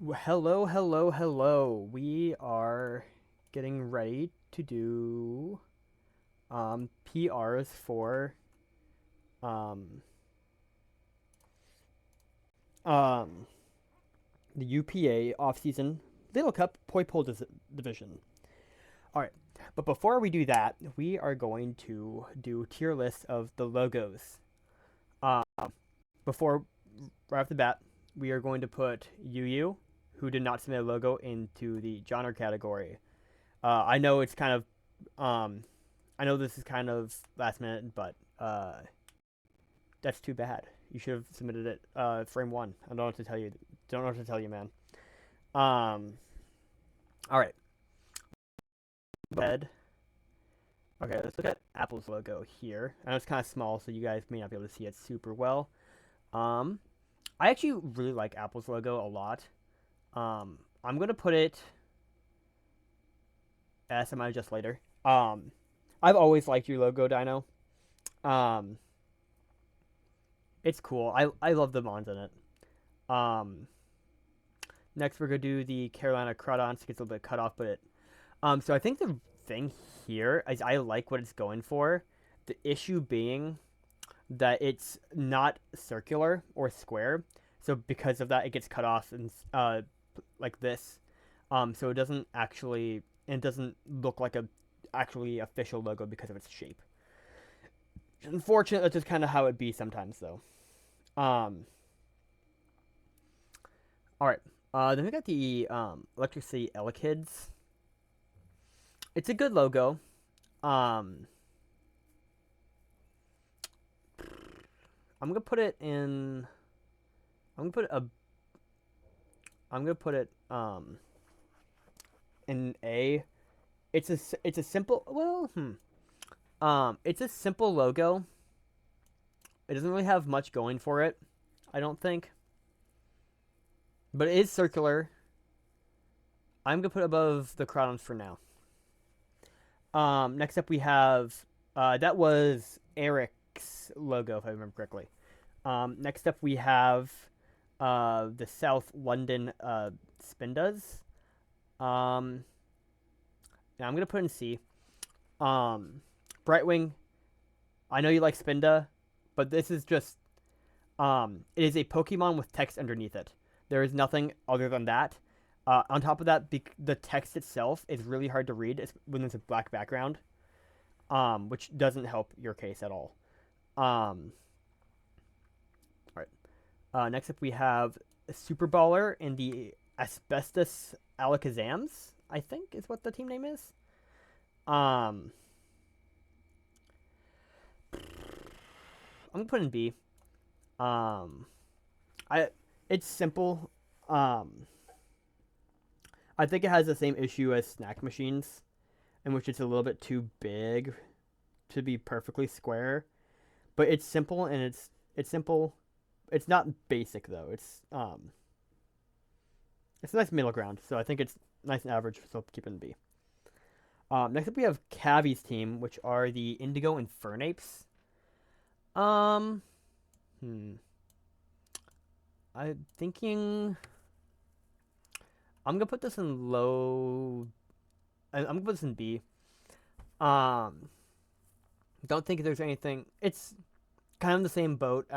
Hello, hello, hello. We are getting ready to do PRs for um um the UPA offseason Little Cup Poipole division. All right, but before we do that, we are going to do tier lists of the logos. Um, before right off the bat, we are going to put UU, who did not submit a logo, into the genre category. I know it's kind of I know this is kind of last minute, but that's too bad. You should have submitted it frame one. I don't know what to tell you. Don't know what to tell you, man. Um, all right. Bed. Okay, let's look at Apple's logo here. I know it's kind of small, so you guys may not be able to see it super well. Um, I actually really like Apple's logo a lot. I'm gonna put it S. I might adjust later. I've always liked your logo, Dino. Um, it's cool. I love the mons in it. Um, Next, we're gonna do the Carolina Crawdons. It gets a little bit cut off, but so I think the thing here is I like what it's going for. The issue being that it's not circular or square, so because of that, it gets cut off and like this. So it doesn't look like a actually official logo because of its shape. Unfortunately, that's just kind of how it be sometimes, though. Um, all right. Then we got the Electric City Kids. It's a good logo. Um, I'm gonna put it in. I'm gonna put a. I'm gonna put it in A. It's a simple. Well, it's a simple logo. It doesn't really have much going for it. I don't think. But it is circular. I'm gonna put it above the Crowns for now. Next up we have that was Eric's logo if I remember correctly. Next up we have the South London Spindas. Um, Now I'm gonna put in C. Um, Brightwing. I know you like Spinda, but this is just it is a Pokemon with text underneath it. There is nothing other than that. On top of that, the text itself is really hard to read when there's a black background, which doesn't help your case at all. All right. Next up, we have SuprBallr and the Asbestos Alakazams. I think is what the team name is. Um, I'm gonna put in B. Um, I it's simple. Um, I think it has the same issue as SnaccMachines, in which it's a little bit too big to be perfectly square. But it's simple and it's simple. It's not basic though. It's a nice middle ground. So I think it's nice and average. So keep it in B. Next up we have Cavvy's team, which are the Indigo Infernapes. Um, hmm. I'm thinking I'm gonna put this in low. I'm gonna put this in B. Um, don't think there's anything. It's kind of the same boat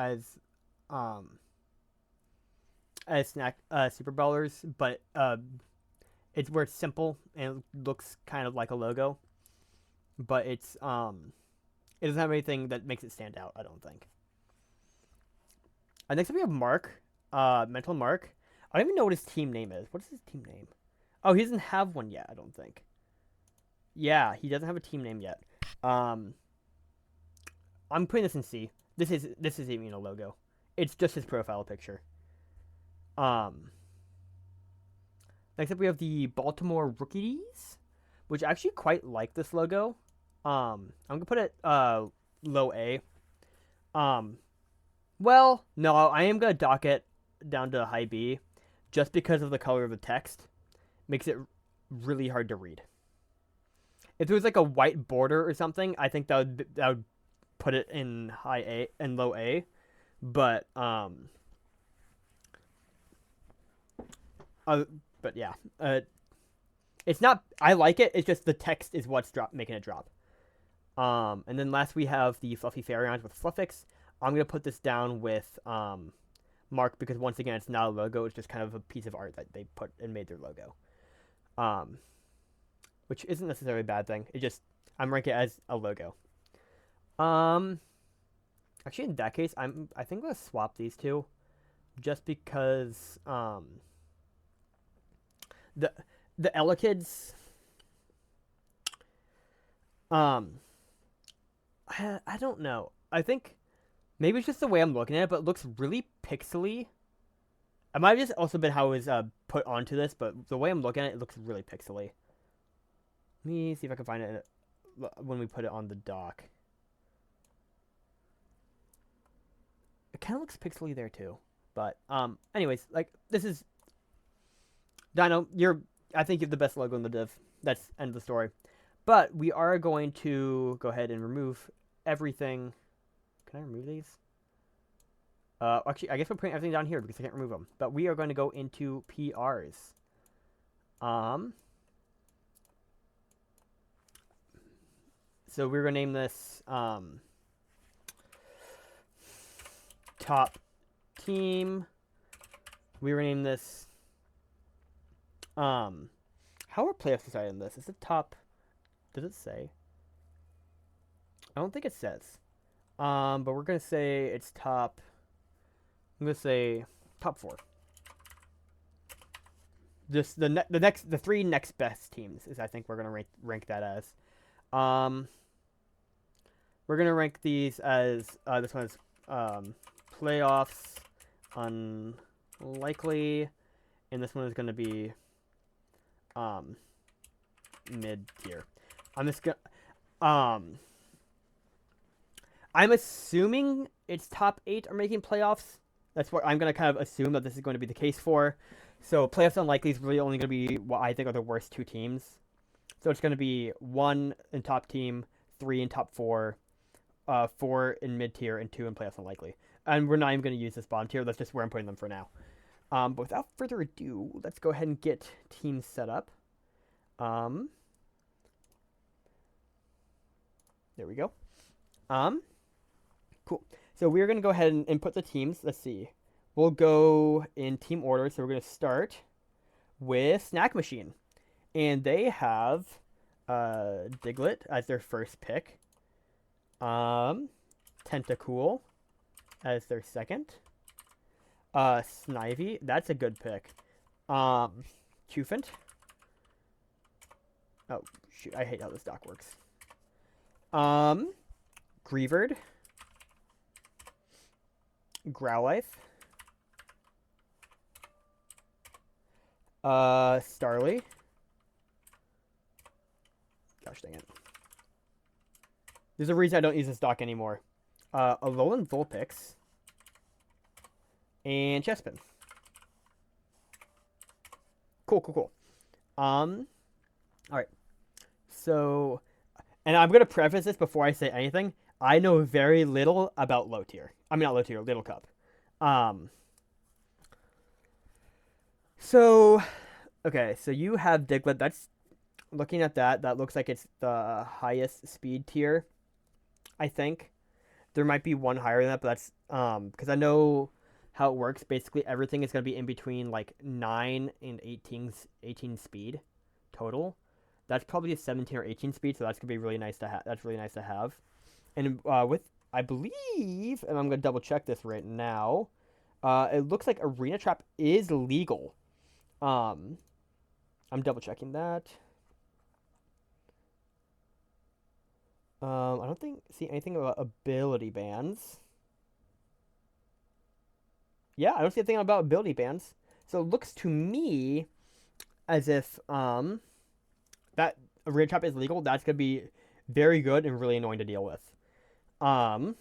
um SuprBallrs, but it's where it's simple and it looks kind of like a logo, but it doesn't have anything that makes it stand out. I don't think. Next up we have Mark, MentalMarc. I don't even know what his team name is. What is his team name? Oh, he doesn't have one yet. I don't think. Yeah, he doesn't have a team name yet. Um, I'm putting this in C. This is even a logo. It's just his profile picture. Um, Next up we have the Baltimore Rookies, which I actually quite like this logo. I'm gonna put it low A. Um, well, no, I am gonna dock it down to high B, just because of the color of the text. Makes it really hard to read. If there was like a white border or something, I think that would put it in high A and low A. But But yeah, it's not. I like it. It's just the text is what's making it drop. And then last we have the Fluffy Fairyons with Fluvyx. I'm gonna put this down with Mark because once again it's not a logo. It's just kind of a piece of art that they put and made their logo. Which isn't necessarily a bad thing. It just I'm ranking it as a logo. Actually in that case I think I'm gonna swap these two, just because the Ella Kids I don't know. I think maybe it's just the way I'm looking at it, but it looks really pixely. It might have just also been how it was put onto this, but the way I'm looking at it, it looks really pixely. Let me see if I can find it when we put it on the dock. It kind of looks pixely there too. But anyways, like this is Dino. I think you have the best logo in the div. That's end of the story. But we are going to go ahead and remove everything. Can I remove these? Actually, I guess we're putting everything down here because I can't remove them. But we are going to go into PRs. So we're going to name this top team. We're going to name this how are playoffs decided in this? Is it top? Does it say? I don't think it says. But we're going to say it's top. I'm going to say top 4. Just the 3 next best teams is I think we're going to rank that as. We're going to rank these as this one is playoffs unlikely, and this one is going to be mid tier. I'm just gonna I'm assuming it's top 8 are making playoffs. That's what I'm gonna kind of assume that this is going to be the case for. So playoffs unlikely is really only gonna be what I think are the worst 2 teams. So it's gonna be 1 in top team, 3 in top 4, 4 in mid tier, and 2 in playoffs unlikely. And we're not even gonna use this bottom tier. That's just where I'm putting them for now. But without further ado, let's go ahead and get teams set up. There we go. Cool. So we're going to go ahead and input the teams. Let's see. We'll go in team order. So we're going to start with SnaccMachine. And they have Diglett as their first pick. Tentacool as their second. Snivy. That's a good pick. Cufant. Oh, shoot. I hate how this dock works. Greavard. Growlithe. Starly. Gosh dang it. There's a reason I don't use this dock anymore. Alolan Vulpix. And Chespin. Cool. Alright. So, and I'm going to preface this before I say anything. I know very little about low tier. I mean, not low tier, Little Cup. So, okay, so you have Diglett. That's, looking at that, that looks like it's the highest speed tier, I think. There might be one higher than that, but that's, because I know how it works. Basically, everything is going to be in between, like, 9 and 18 speed total. That's probably a 17 or 18 speed, so that's going to be really nice to have. That's really nice to have. And with, I believe, and I'm going to double check this right now, it looks like Arena Trap is legal. I'm double checking that. I don't see anything about ability bans. Yeah, I don't see anything about ability bans. So it looks to me as if that Arena Trap is legal. That's going to be very good and really annoying to deal with. Tentacool.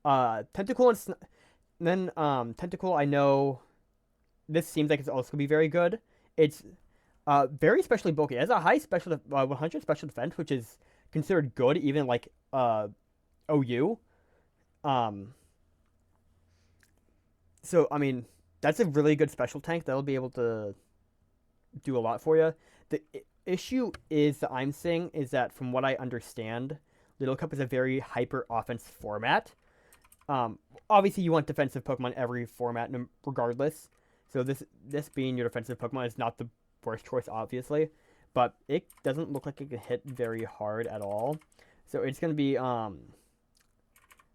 Tentacool and then Tentacool, I know this seems like it's also going to be very good. It's very specially bulky. It has a high 100 special defense, which is considered good even like OU. So I mean, that's a really good special tank that'll be able to do a lot for you. The issue is that I'm seeing is that from what I understand, Little Cup is a very hyper offense format. Obviously, you want defensive Pokemon every format, regardless. So this being your defensive Pokemon is not the worst choice, obviously, but it doesn't look like it can hit very hard at all. So it's going to be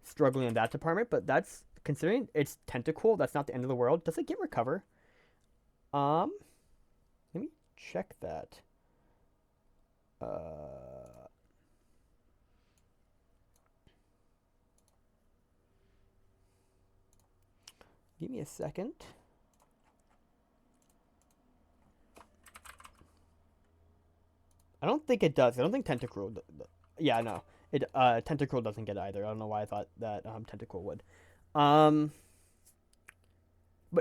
struggling in that department. But that's considering it's Tentacool. That's not the end of the world. Does it get Recover? Let me check that. Give me a second. I don't think it does. I don't think Tentacruel. Yeah, no. Tentacruel doesn't get it either. I don't know why I thought that Tentacruel would. But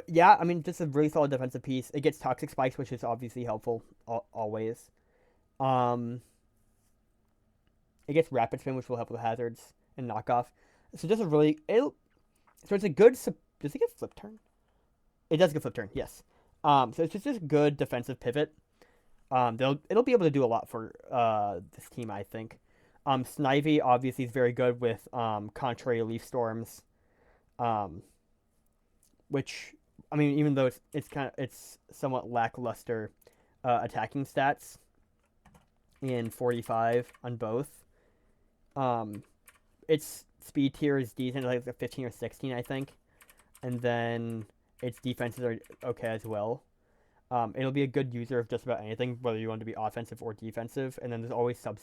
yeah, I mean, just a really solid defensive piece. It gets Toxic Spikes, which is obviously helpful always. It gets Rapid Spin, which will help with hazards and knockoff. So just a really so it's a good. Does it get Flip Turn? It does get Flip Turn. Yes. So it's just a good defensive pivot. It'll be able to do a lot for this team, I think. Snivy obviously is very good with Contrary Leaf Storms, which I mean, even though it's somewhat lackluster attacking stats in 45 on both. Its speed tier is decent, like a 15 or 16, I think, and then its defenses are okay as well. It'll be a good user of just about anything, whether you want to be offensive or defensive. And then there's always sub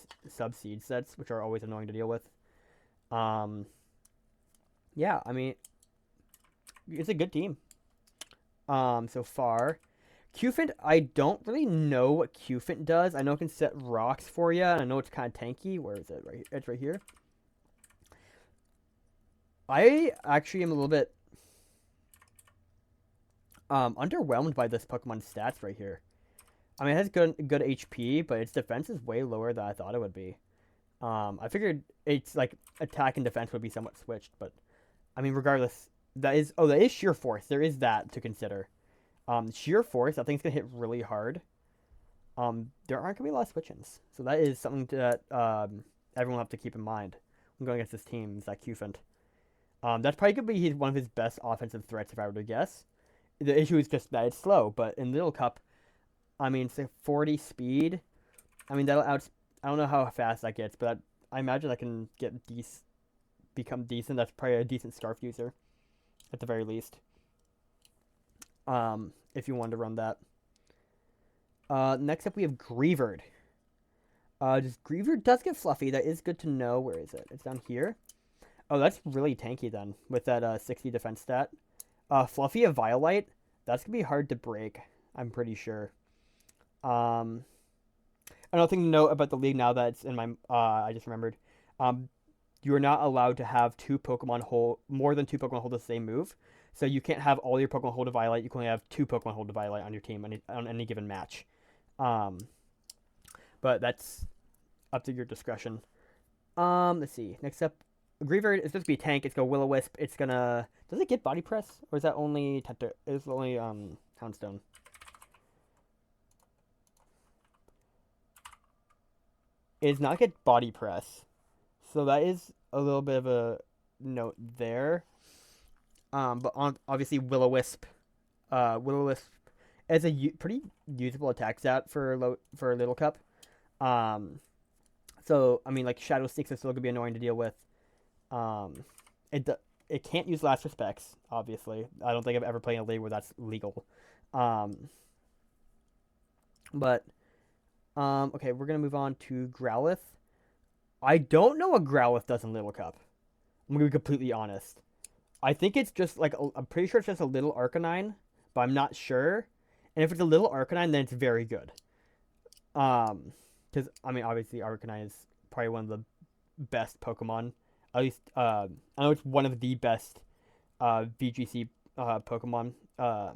seed sets, which are always annoying to deal with. Yeah, I mean, it's a good team. So far, Qfint, I don't really know what Qfint does. I know it can set rocks for you. I know it's kind of tanky. Where is it? Right here. It's right here. I actually am a little bit underwhelmed by this Pokemon's stats right here. I mean, it has good HP, but its defense is way lower than I thought it would be. I figured its like attack and defense would be somewhat switched, but I mean, regardless, that is Sheer Force. There is that to consider. Sheer Force, I think it's gonna hit really hard. There aren't gonna be a lot of switch-ins, so that is something that everyone will have to keep in mind when going against this team. Is that Qfint? That's probably gonna be one of his best offensive threats, if I were to guess. The issue is just that it's slow, but in Little Cup, I mean, say 40 speed. I mean, I don't know how fast that gets, but I imagine I can become decent. That's probably a decent Scarf user, at the very least. If you wanted to run that. Next up, we have Greavard. Greavard does get fluffy. That is good to know. Where is it? It's down here. Oh, that's really tanky then, with that 60 defense stat. Fluffy of Violite, that's going to be hard to break, I'm pretty sure. Another thing to note about the league now that it's in my, I just remembered, you are not allowed to have more than two Pokemon hold the same move. So you can't have all your Pokemon hold a Violite, you can only have two Pokemon hold a Violite on your team on any given match. But that's up to your discretion. Let's see, next up, Greavard is supposed to be a tank. It's going to Will-O-Wisp. It's gonna. Does it get Body Press, or is that only Is only Houndstone? It does not get Body Press, so that is a little bit of a note there. But obviously Will-O-Wisp, Will-O-Wisp is a pretty usable attack stat for Little Cup. So I mean, like Shadow Sneaks are still gonna be annoying to deal with. It can't use Last Respects, obviously. I don't think I've ever played in a league where that's legal. But okay, we're gonna move on to Growlithe. I don't know what Growlithe does in Little Cup. I'm gonna be completely honest. I think it's just like I'm pretty sure it's just a little Arcanine, but I'm not sure. And if it's a little Arcanine, then it's very good. Because I mean, obviously Arcanine is probably one of the best Pokemon. At least, I know it's one of the best VGC Pokemon. But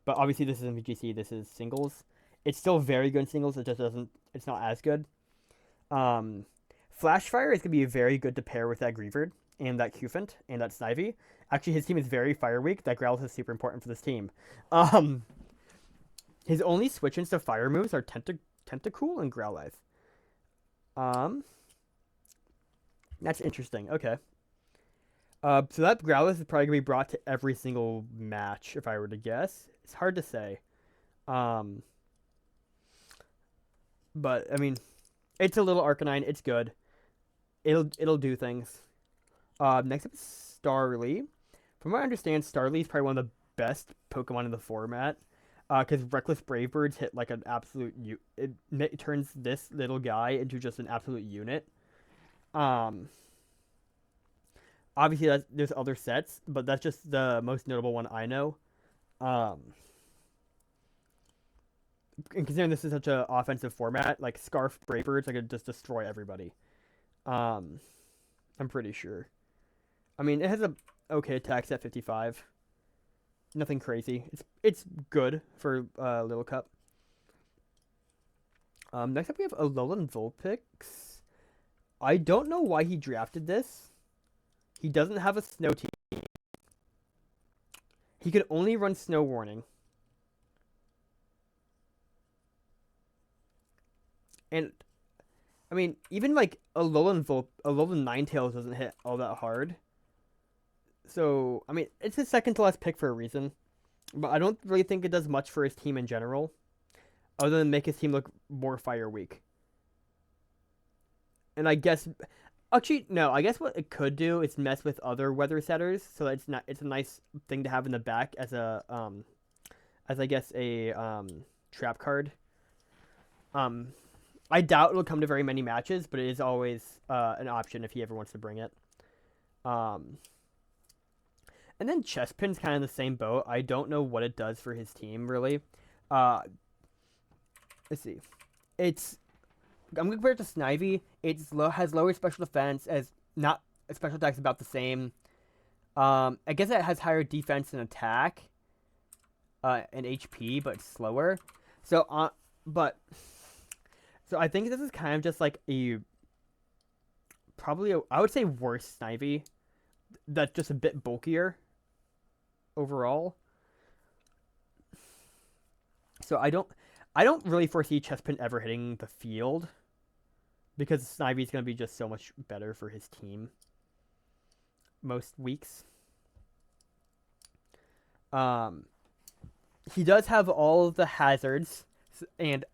obviously this isn't VGC, this is singles. It's still very good in singles, it's not as good. Flashfire is going to be very good to pair with that Greavard and that Qfint and that Snivy. Actually, his team is very fire weak. That Growlithe is super important for this team. Um, his only switch-ins to fire moves are Tentacool and Growlithe. Um, that's interesting. Okay. So that Growlithe is probably gonna be brought to every single match, if I were to guess. It's hard to say. Um, but I mean, it's a little Arcanine. It's good. It'll do things. Next up is Starly. From what I understand, Starly is probably one of the best Pokemon in the format. Because Reckless Brave Birds hit like an absolute it turns this little guy into just an absolute unit. Um, Obviously there's other sets, but that's just the most notable one I know. Um, and considering this is such an offensive format, like Scarf Brave Birds, I could just destroy everybody. Um, I'm pretty sure. I mean, it has a okay attack at 55. Nothing crazy. It's good for Little Cup. Next up we have Alolan Vulpix. I don't know why he drafted this. He doesn't have a snow team. He could only run Snow Warning. And I mean, even like Alolan Ninetales doesn't hit all that hard. So, I mean, it's his second to last pick for a reason. But I don't really think it does much for his team in general, other than make his team look more fire weak. And I guess, actually, no. I guess what it could do is mess with other weather setters, so it's not. It's a nice thing to have in the back as a as I guess a trap card. I doubt it'll come to very many matches, but it is always an option if he ever wants to bring it. And then Chespin's kind of the same boat. I don't know what it does for his team, really. Let's see. I'm going to compare it to Snivy. Has lower special defense, as not special attack's about the same. I guess it has higher defense and attack. And HP, but it's slower. So I think this is kind of just like I would say worse Snivy. That's just a bit bulkier overall. So I don't really foresee Chespin ever hitting the field, because Snivy is going to be just so much better for his team most weeks. He does have all of the hazards and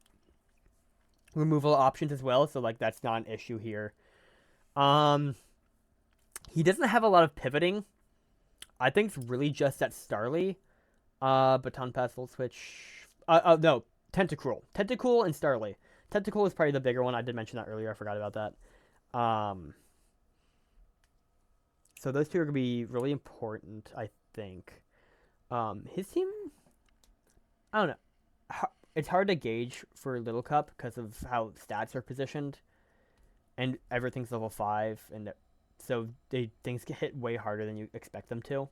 removal options as well, so like that's not an issue here. He doesn't have a lot of pivoting. I think it's really just that Starly. Baton Pass, Volt Switch. No, Tentacool. Tentacool and Starly. Tentacool is probably the bigger one. I did mention that earlier. I forgot about that. So those two are going to be really important, I think. His team, I don't know. It's hard to gauge for Little Cup because of how stats are positioned. And everything's level 5, and so things get hit way harder than you expect them to.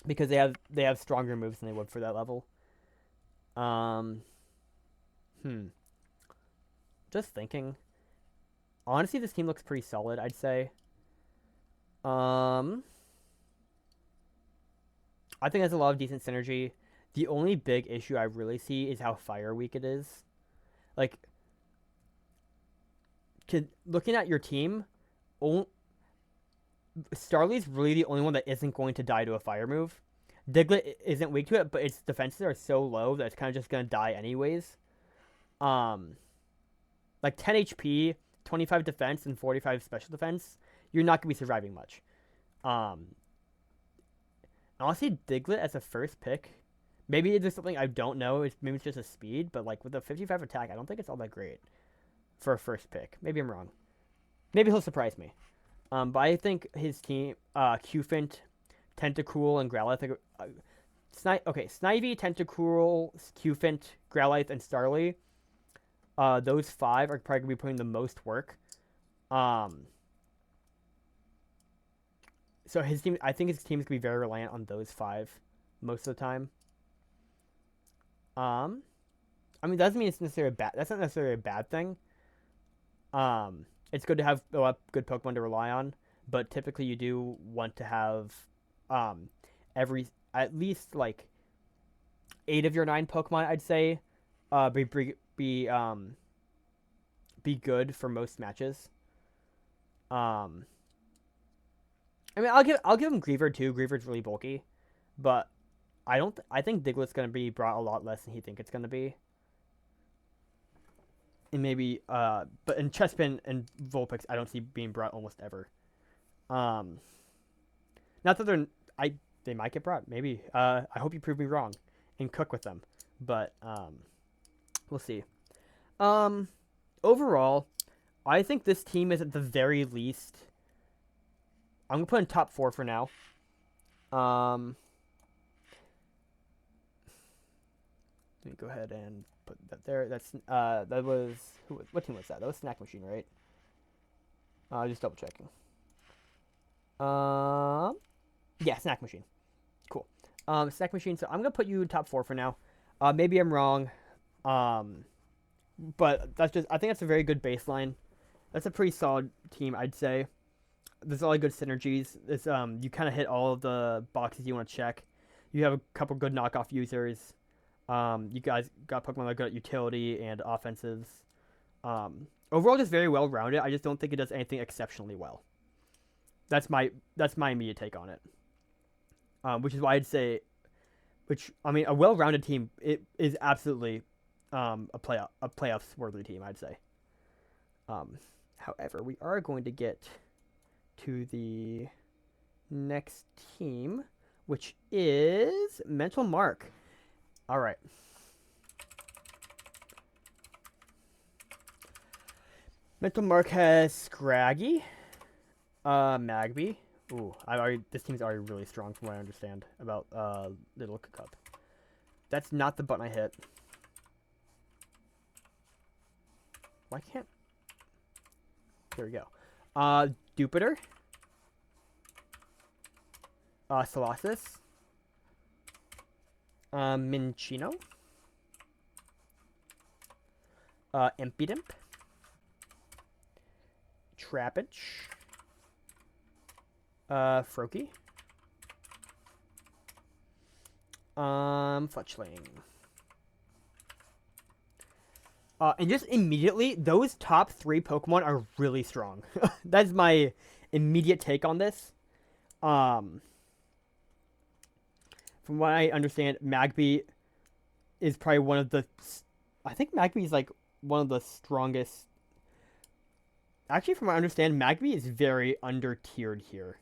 Because they have stronger moves than they would for that level. Just thinking. Honestly, this team looks pretty solid, I'd say. I think there's a lot of decent synergy. The only big issue I really see is how fire weak it is. Like, looking at your team, Starly's really the only one that isn't going to die to a fire move. Diglett isn't weak to it, but its defenses are so low that it's kind of just going to die anyways. Like 10 HP, 25 defense, and 45 special defense, you're not going to be surviving much. Honestly, Diglett as a first pick, maybe there's something I don't know. Maybe it's just a speed, but like with a 55 attack, I don't think it's all that great for a first pick. Maybe I'm wrong. Maybe he'll surprise me. But I think his team, Qfint, Tentacool, and Growlithe. Snivy, Tentacool, Qfint, Growlithe, and Starly. Those 5 are probably going to be putting the most work. So his team, I think his team is going to be very reliant on those 5 most of the time. I mean, that doesn't mean it's necessarily bad. That's not necessarily a bad thing. It's good to have a good Pokemon to rely on, but typically you do want to have um, at least like 8 of your 9 Pokemon, I'd say, be good for most matches. Um, I mean, I'll give him Griever too. Griever's really bulky, but I think Diglett's gonna be brought a lot less than he think it's gonna be. And maybe but in Chespin and Vulpix, I don't see being brought almost ever. Um, not that they might get brought. Maybe. I hope you prove me wrong and cook with them, but we'll see. Overall, I think this team is at the very least. I'm gonna put in top 4 for now. Let me go ahead and put that there. That's that was what team was that? That was SnaccMachine, right? Just double checking. Yeah, SnaccMachine. Cool. SnaccMachine. So I'm gonna put you in top 4 for now. Maybe I'm wrong. But I think that's a very good baseline. That's a pretty solid team, I'd say. There's a lot of good synergies. You kind of hit all of the boxes you want to check. You have a couple good knockoff users. You guys got Pokemon that are good at utility and offensives. Overall, just very well rounded. I just don't think it does anything exceptionally well. That's my immediate take on it. Which is why I'd say, a well rounded team it is absolutely a playoffs worthy team. I'd say. However, we are going to get to the next team, which is MentalMarc. All right. MentalMarc has Scraggy, Magby. Ooh, this team's already really strong from what I understand about Little Cup. That's not the button I hit. Why can't? Here we go. Jupiter. Colossus. Minchino. Impidimp. Trapinch. Froakie. Fletchling. And just immediately, those top 3 Pokemon are really strong. That's my immediate take on this. From what I understand, Magby is probably one of the... I think Magby is like one of the strongest... Actually, from what I understand, Magby is very under-tiered here.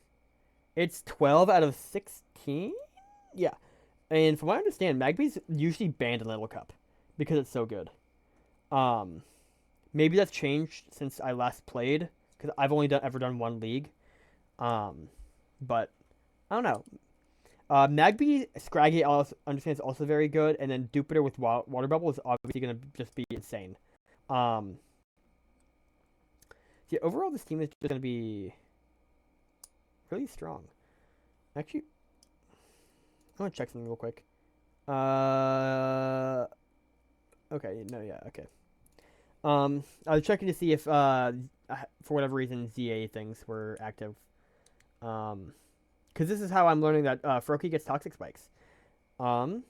It's 12 out of 16? Yeah. And from what I understand, Magby's usually banned in Little Cup because it's so good. Maybe that's changed since I last played because I've only ever done 1 league. But I don't know. Magby, Scraggy, I understand is also very good, and then Jupiter with Water Bubble is obviously going to just be insane. Yeah, overall, this team is just going to be really strong. Actually, I want to check something real quick. Okay, no, yeah, okay. I was checking to see if, for whatever reason, ZA things were active. Because this is how I'm learning that Froakie gets Toxic Spikes. Let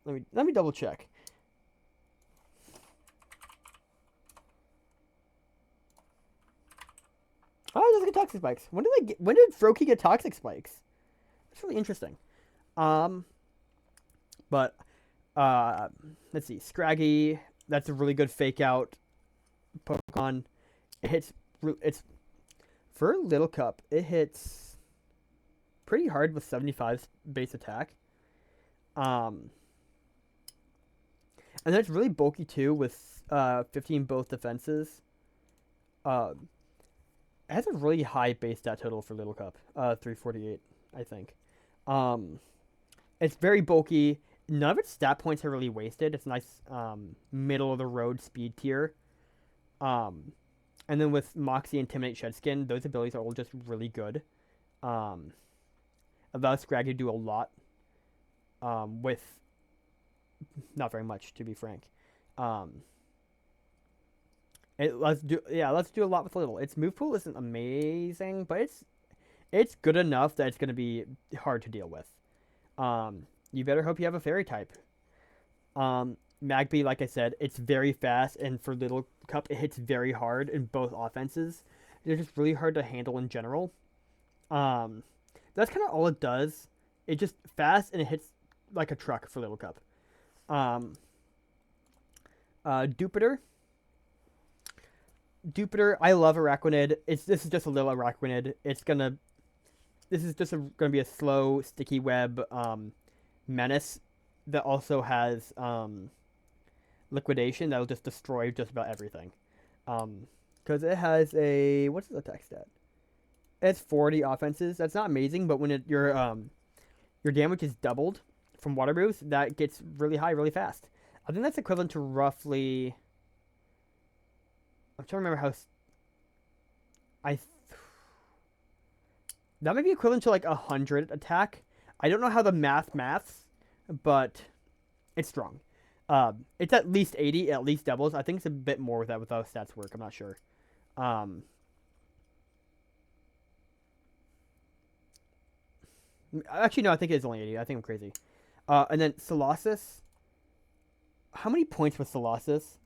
me double check. Oh, it doesn't get Toxic Spikes. When did Froakie get Toxic Spikes? That's really interesting. But let's see. Scraggy, that's a really good fake out Pokemon. It's for Little Cup, it hits pretty hard with 75 base attack. And then it's really bulky too with 15 both defenses. It has a really high base stat total for Little Cup, 348, I think. It's very bulky. None of its stat points are really wasted. It's nice middle of the road speed tier. And then with Moxie, Intimidate, Shedskin, those abilities are all just really good. Allows Scraggy to do a lot with not very much, to be frank. And Let's do a lot with little. Its move pool isn't amazing, but it's good enough that it's gonna be hard to deal with. You better hope you have a fairy type. Magby, like I said, it's very fast, and for Little Cup, it hits very hard in both offenses. They're just really hard to handle in general. That's kind of all it does. It's just fast, and it hits like a truck for Little Cup. Dupeter. Dupeter, I love Araquanid. This is just a little Araquanid. This is just gonna be a slow, sticky web menace that also has liquidation that'll just destroy just about everything. Because it has what's the attack stat? It's 40 offenses. That's not amazing, but when your damage is doubled from water moves, that gets really high really fast. I think that's equivalent to roughly. I'm trying to remember how. That might be equivalent to like 100 attack. I don't know how the maths, but it's strong. It's at least 80, at least doubles. I think it's a bit more with that without stats work. I'm not sure. Actually, no, I think it is only 80. I think I'm crazy. And then Colossus. How many points was Colossus?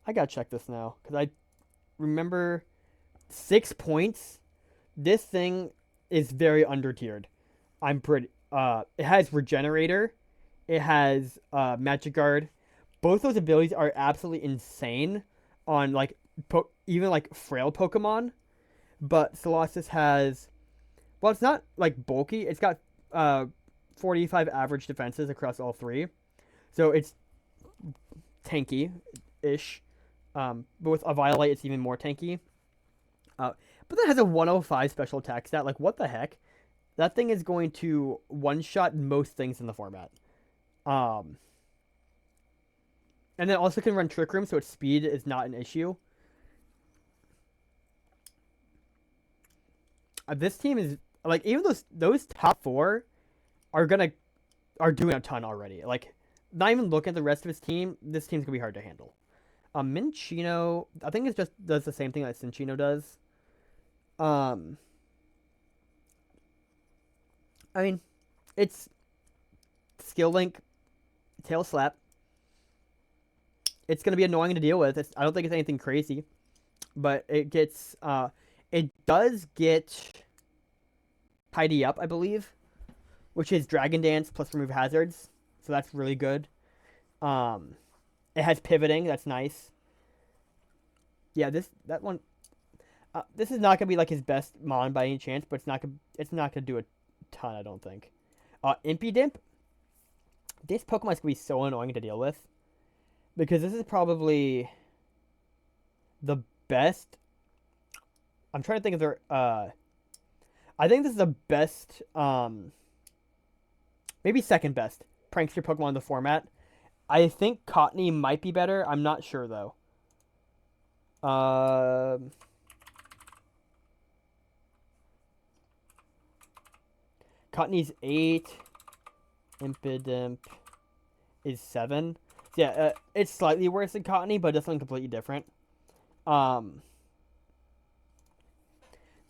I gotta check this now because I remember 6 points. This thing is very under tiered. I'm pretty. It has Regenerator. It has Magic Guard. Both those abilities are absolutely insane on like even like frail Pokemon. But Colossus has, well, it's not like bulky. It's got 45 average defenses across all three, so it's tanky-ish. But with a Violate, it's even more tanky. But that has a 105 special attack stat. Like, what the heck? That thing is going to one-shot most things in the format. And then also can run Trick Room, so its speed is not an issue. This team is like, even those top four are doing a ton already. Like, not even looking at the rest of his team, this team's gonna be hard to handle. Minccino, I think it just does the same thing that Cinccino does. I mean, it's Skill Link, Tail Slap. It's gonna be annoying to deal with. I don't think it's anything crazy, but it does get Tidy Up, I believe, which is Dragon Dance plus remove hazards, so that's really good. It has pivoting, that's nice. Yeah, that one. This is not gonna be like his best mon by any chance, but it's not gonna do a ton, I don't think. Impidimp. This Pokemon's gonna be so annoying to deal with because this is probably the best. I'm trying to think of their. I think this is the best. Maybe second best prankster Pokemon in the format. I think Cottony might be better. I'm not sure though. Cottony's 8. Impidimp is 7. So yeah, it's slightly worse than Cottony, but it's something completely different. The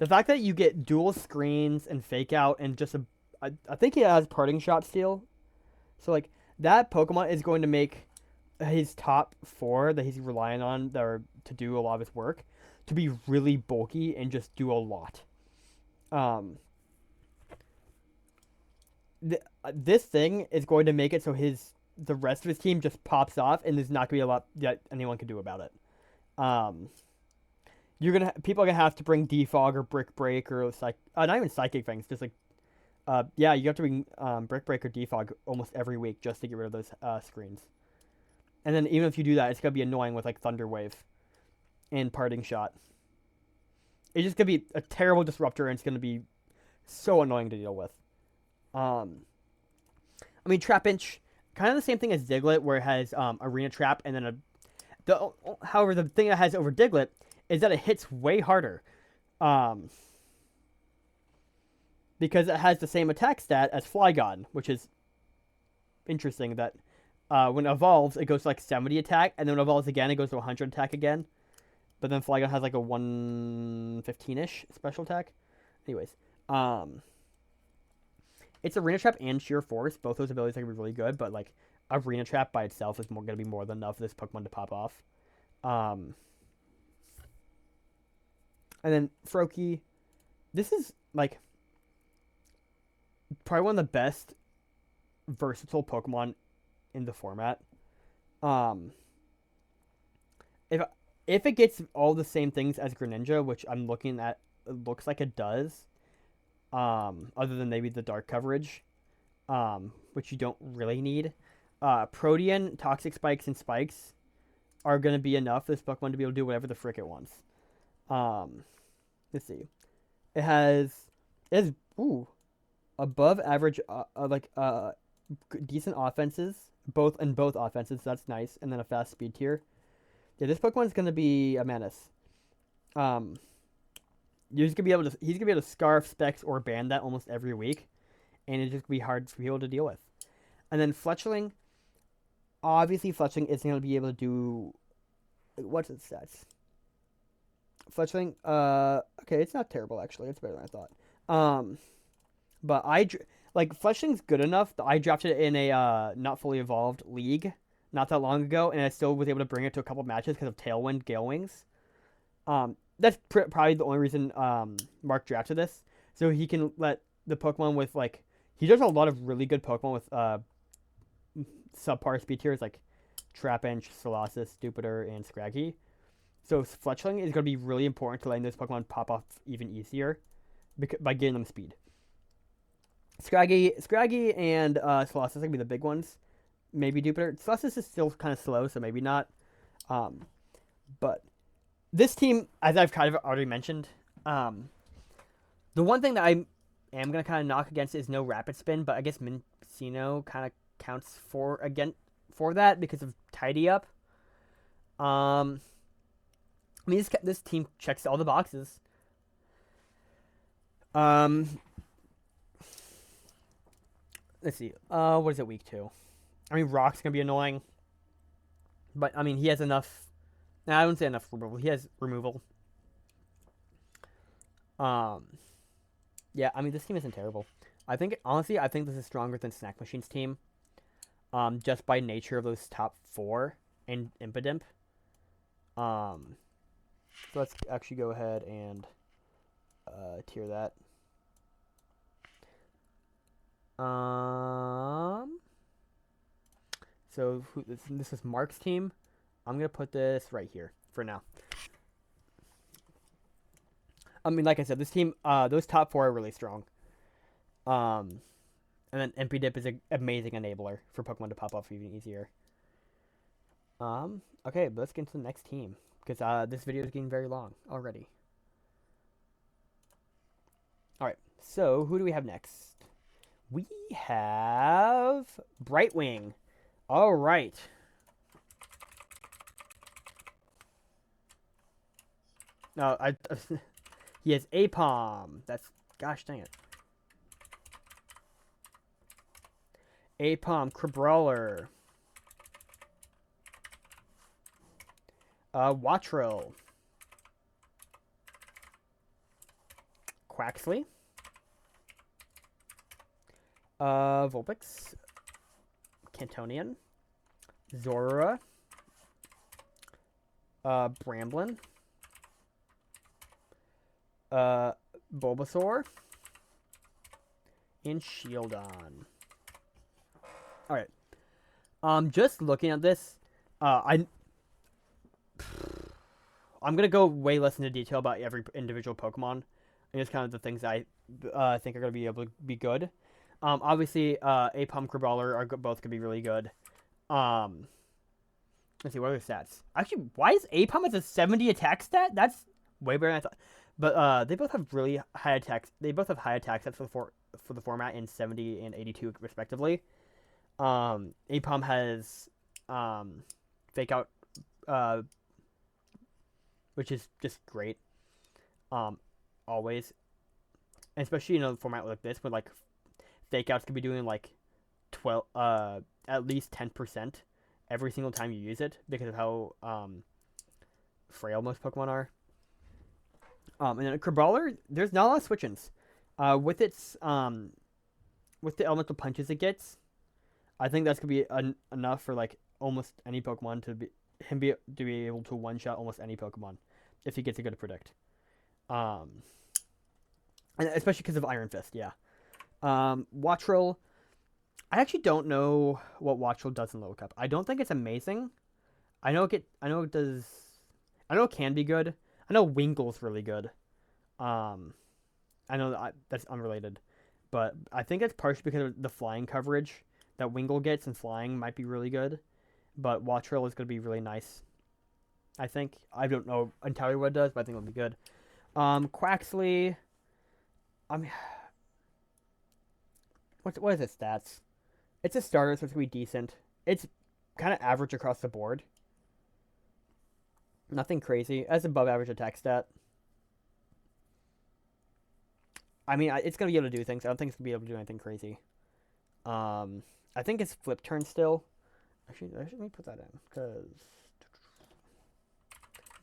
fact that you get dual screens and fake out and just I think he has parting shot steal. So like that Pokemon is going to make his top 4 that he's relying on to do a lot of his work to be really bulky and just do a lot. This thing is going to make it so the rest of his team just pops off, and there's not gonna be a lot that anyone can do about it. People are gonna have to bring Defog or Brick Break or not even Psychic Fangs, just like you have to bring Brick Break or Defog almost every week just to get rid of those screens. And then even if you do that, it's gonna be annoying with like Thunder Wave and Parting Shot. It's just gonna be a terrible disruptor, and it's gonna be so annoying to deal with. I mean, Trapinch, kind of the same thing as Diglett, where it has Arena Trap, and then however, the thing it has over Diglett is that it hits way harder, because it has the same attack stat as Flygon, which is interesting. That when it evolves, it goes to like 70 attack, and then when it evolves again, it goes to 100 attack again. But then Flygon has like a 115-ish special attack. Anyways, it's Arena Trap and Sheer Force. Both those abilities are gonna be really good, but like Arena Trap by itself is gonna be more than enough for this Pokemon to pop off. And then Froakie, this is like probably one of the best versatile Pokemon in the format. If if it gets all the same things as Greninja, which I'm looking at, it looks like it does. Other than maybe the dark coverage, which you don't really need. Protean, Toxic Spikes, and Spikes are going to be enough for this Pokemon to be able to do whatever the frick it wants. Let's see. It has above average, decent offenses, both offenses. So that's nice, and then a fast speed tier. Yeah, this Pokemon is going to be a menace. He's gonna be able to scarf, specs, or ban that almost every week, and it's just gonna be hard for people to deal with. And then Fletchling, obviously Fletchling isn't gonna be able to do what's its stats. Fletchling, okay, it's not terrible actually. It's better than I thought. But Fletchling's good enough that I drafted it in a not fully evolved league not that long ago, and I still was able to bring it to a couple matches because of Tailwind Gale Wings. That's probably the only reason Mark drafted this, so he can let the Pokemon with he does a lot of really good Pokemon with subpar speed tiers like Trapinch, Colossus, Jupiter, and Scraggy. So Fletchling is going to be really important to letting those Pokemon pop off even easier by giving them speed. Scraggy and Colossus are going to be the big ones. Maybe Jupiter. Colossus is still kind of slow, so maybe not. But this team, as I've kind of already mentioned, the one thing that I am going to kind of knock against is no Rapid Spin, but I guess Minccino kind of counts for that because of Tidy Up. I mean, this team checks all the boxes. Let's see. What is it, week 2? I mean, Rock's going to be annoying, but I mean, he has enough. Nah, I wouldn't say enough removal. He has removal. Yeah, I mean, this team isn't terrible. Honestly, I think this is stronger than SnaccMachine's team. Just by nature of those top 4 and Impidimp. So let's actually go ahead and tier that. So this is Mark's team. I'm going to put this right here for now. I mean, like I said, this team, those top 4 are really strong. And then MP Dip is an amazing enabler for Pokemon to pop off even easier. Okay, but let's get into the next team, because this video is getting very long already. Alright, so who do we have next? We have Brightwing. Alright. No, he has Apom. Gosh dang it. Apom, SuprBallr. Wattrel. Quaxley. Vulpix. Cantonian. Zorua. Bramblin. Bulbasaur. And Shieldon. Alright. Just looking at this, I'm gonna go way less into detail about every individual Pokemon, and just kind of the things I think are gonna be able to be good. Obviously, Apom, SuprBallr are both gonna be really good. Let's see, what are their stats? Actually, why is Apom as a 70 attack stat? That's way better than I thought. But they both have really high attacks. They both have high attack stats for the format in 70 and 82 respectively. Apom has Fake Out, which is just great. Always, and especially in a format like this, where Fake Outs could be doing 12, at least 10% every single time you use it, because of how frail most Pokemon are. And then a SuprBallr, there's not a lot of switch-ins. With its with the elemental punches it gets, I think that's gonna be enough for like almost any Pokemon to be able to one-shot almost any Pokemon if he gets a good predict. And especially because of Iron Fist, yeah. Wattrel, I actually don't know what Wattrel does in Little Cup. I don't think it's amazing. I know it does. I know it can be good. I know Wingle's really good. I know that's unrelated, but I think it's partially because of the flying coverage that Wingle gets, and flying might be really good. But Wattrel is going to be really nice. I think. I don't know entirely what it does, but I think it'll be good. Quaxley. I mean, what is its stats? It's a starter, so it's gonna be decent. It's kind of average across the board. Nothing crazy. As above average attack stat. I mean, it's gonna be able to do things. I don't think it's gonna be able to do anything crazy. I think it's flip turn still. Actually, let me put that in because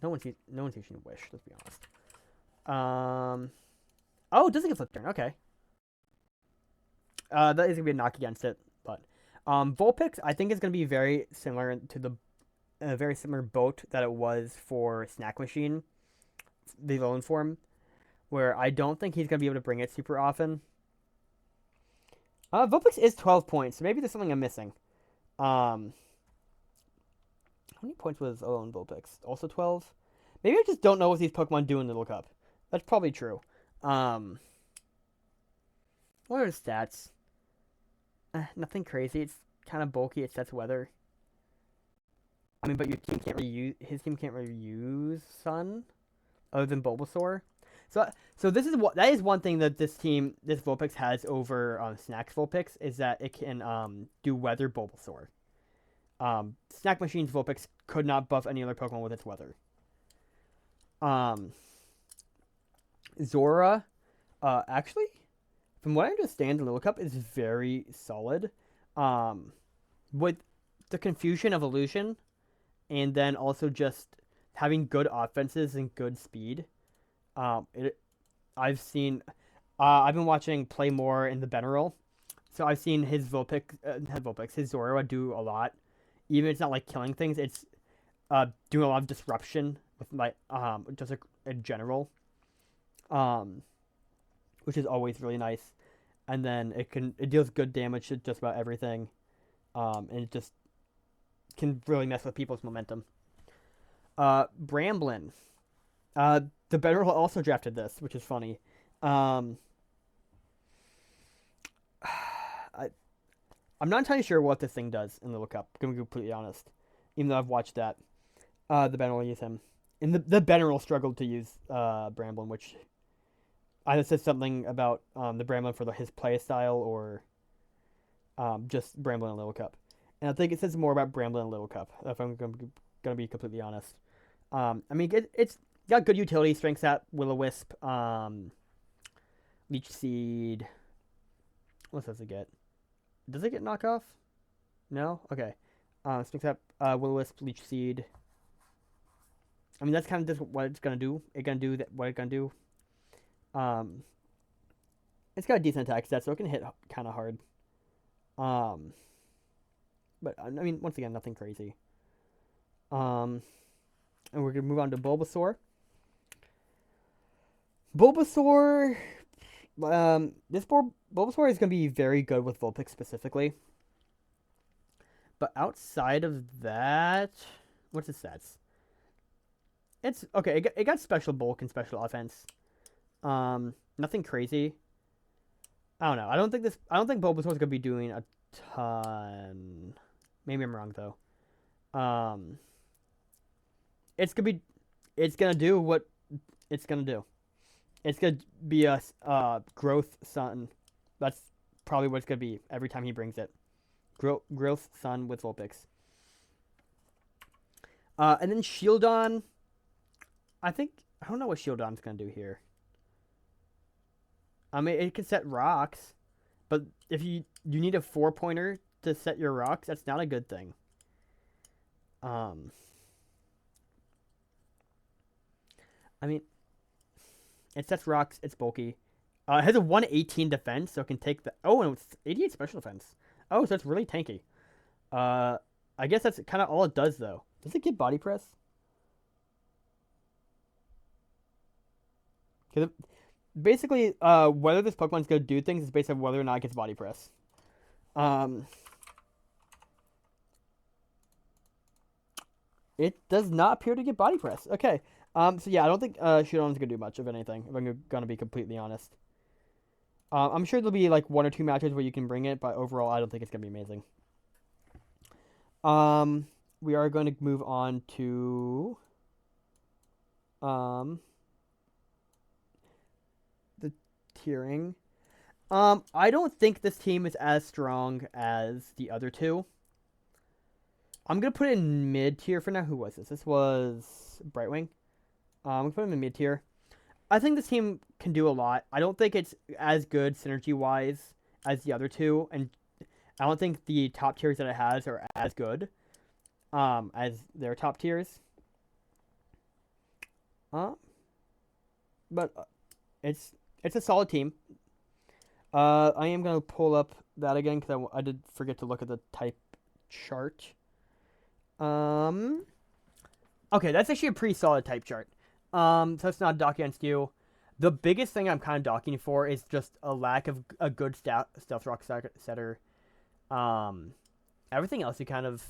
no one's using Wish. Let's be honest. Oh, it doesn't get flip turn. Okay. That is gonna be a knock against it, but Vulpix I think is gonna be very similar to the very similar boat that it was for SnaccMachine, the lone form, where I don't think he's gonna be able to bring it super often. Vulpix is 12 points, so maybe there's something I'm missing. How many points was Alone Vulpix? Also 12? Maybe I just don't know what these Pokemon do in the Little Cup. That's probably true. What are the stats? Nothing crazy. It's kind of bulky. It sets weather. I mean, but your team can't really use his team can't really use Sun, other than Bulbasaur. So that is one thing that this Vulpix has over Snack's Vulpix is that it can do weather Bulbasaur. SnaccMachine's Vulpix could not buff any other Pokemon with its weather. Zora, actually, from what I understand, the Little Cup is very solid. With the confusion of illusion, and then also just having good offenses and good speed. I've been watching Play More in the Beneral, so I've seen his his Zora do a lot. Even if it's not like killing things, it's doing a lot of disruption with like just a general, which is always really nice. And then it deals good damage to just about everything, and it just can really mess with people's momentum. Bramblin, the Beneral also drafted this, which is funny. I'm not entirely sure what this thing does in the Little Cup. I'm gonna be completely honest, even though I've watched that. The Beneral use him, and the Beneral struggled to use Bramblin, which either says something about the Bramblin for his play style or just Bramblin in Little Cup. And I think it says more about Bramblin in Little Cup, if I'm gonna be completely honest. I mean, it's got good utility strength at Will-O-Wisp, Leech Seed. What does it get? Does it get knockoff? No? Okay. Strength at Will-O-Wisp, Leech Seed. I mean, that's kind of just what it's gonna do. It's gonna do what it's gonna do. It's got a decent attack stat, so it can hit kind of hard. But I mean, once again, nothing crazy. And we're gonna move on to Bulbasaur. Bulbasaur is gonna be very good with Vulpix specifically. But outside of that, what's its stats? It's okay. It got special bulk and special offense. Nothing crazy. I don't know. I don't think Bulbasaur is gonna be doing a ton. Maybe I'm wrong though. It's gonna do what it's gonna do. It's gonna be a growth sun. That's probably what it's gonna be every time he brings it. Growth sun with Vulpix. And then Shieldon. I don't know what Shieldon's gonna do here. I mean, it can set rocks, but if you need a 4-pointer to set your rocks, that's not a good thing. I mean, it sets rocks. It's bulky. It has a 118 defense, so it can take the. Oh, and it's 88 special defense. Oh, so it's really tanky. Uh, I guess that's kind of all it does, though. Does it get body press? Because basically, whether this Pokemon's gonna do things is based on whether or not it gets body press. Um, it does not appear to get body press. Okay. So yeah, I don't think Shadow's gonna do much of anything. If I'm gonna be completely honest. I'm sure there'll be like 1 or 2 matches where you can bring it, but overall, I don't think it's gonna be amazing. We are going to move on to the tiering. I don't think this team is as strong as the other two. I'm gonna put it in mid tier for now. Who was this? This was Brightwing. We put him in mid tier. I think this team can do a lot. I don't think it's as good synergy wise as the other two, and I don't think the top tiers that it has are as good as their top tiers. But it's a solid team. I am gonna pull up that again because I did forget to look at the type chart. Okay, that's actually a pretty solid type chart. So it's not dock against you. The biggest thing I'm kind of docking for is just a lack of a good stealth rock setter. Everything else you kind of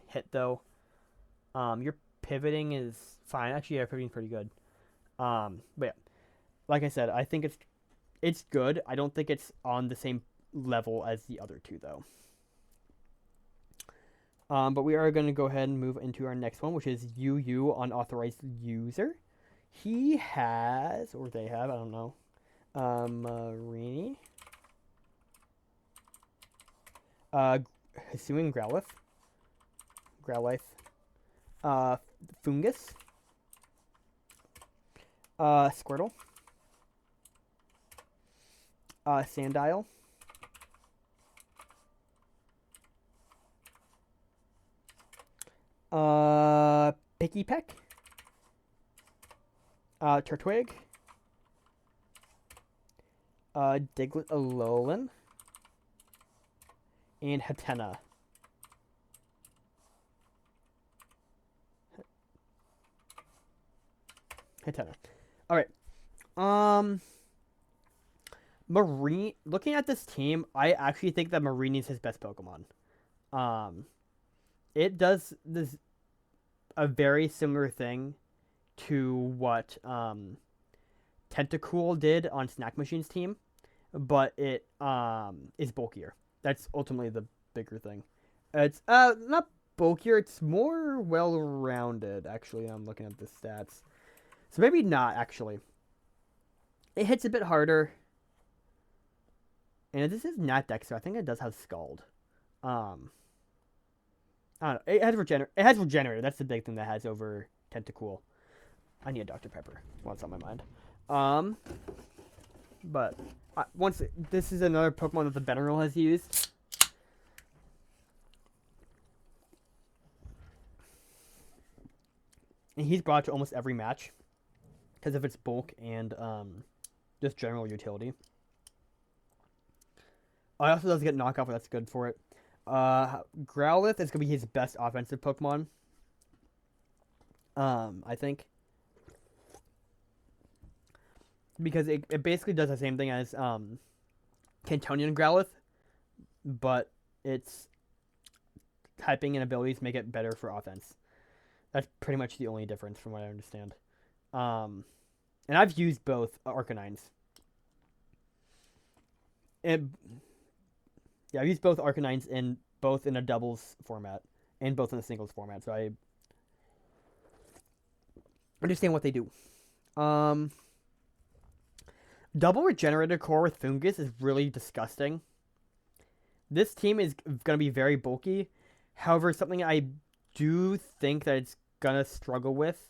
hit though. Your pivoting is fine. Actually, your pivoting's pretty good. But yeah, like I said, I think it's good. I don't think it's on the same level as the other two though. But we are going to go ahead and move into our next one, which is UU unauthorized user. He has, or they have, I don't know, Marini, Hisuian Growlithe, Fungus, Squirtle, Sandile, Picky Peck, Turtwig, Diglett Alolan, and Hatena. Alright. Marine. Looking at this team, I actually think that Marini is his best Pokemon. It does this a very similar thing to what Tentacool did on SnaccMachine's team, but it is bulkier. That's ultimately the bigger thing. It's not bulkier, it's more well-rounded, actually. I'm looking at the stats. So maybe not, actually. It hits a bit harder. And this is not Dex, so I think it does have Scald. I don't know. It has Regenerator. That's the big thing that has over Tentacool. I need a Dr. Pepper. What's on my mind? But this is another Pokemon that the Beneral has used. And he's brought to almost every match because of its bulk and just general utility. It also does get knockoff, but that's good for it. Growlithe is going to be his best offensive Pokemon. I think. Because it basically does the same thing as Cantonian Growlithe, but its typing and abilities make it better for offense. That's pretty much the only difference from what I understand. And I've used both Arcanines. I've used both Arcanines in a doubles format and both in a singles format, so I understand what they do. Double Regenerator Core with Fungus is really disgusting. This team is going to be very bulky. However, something I do think that it's going to struggle with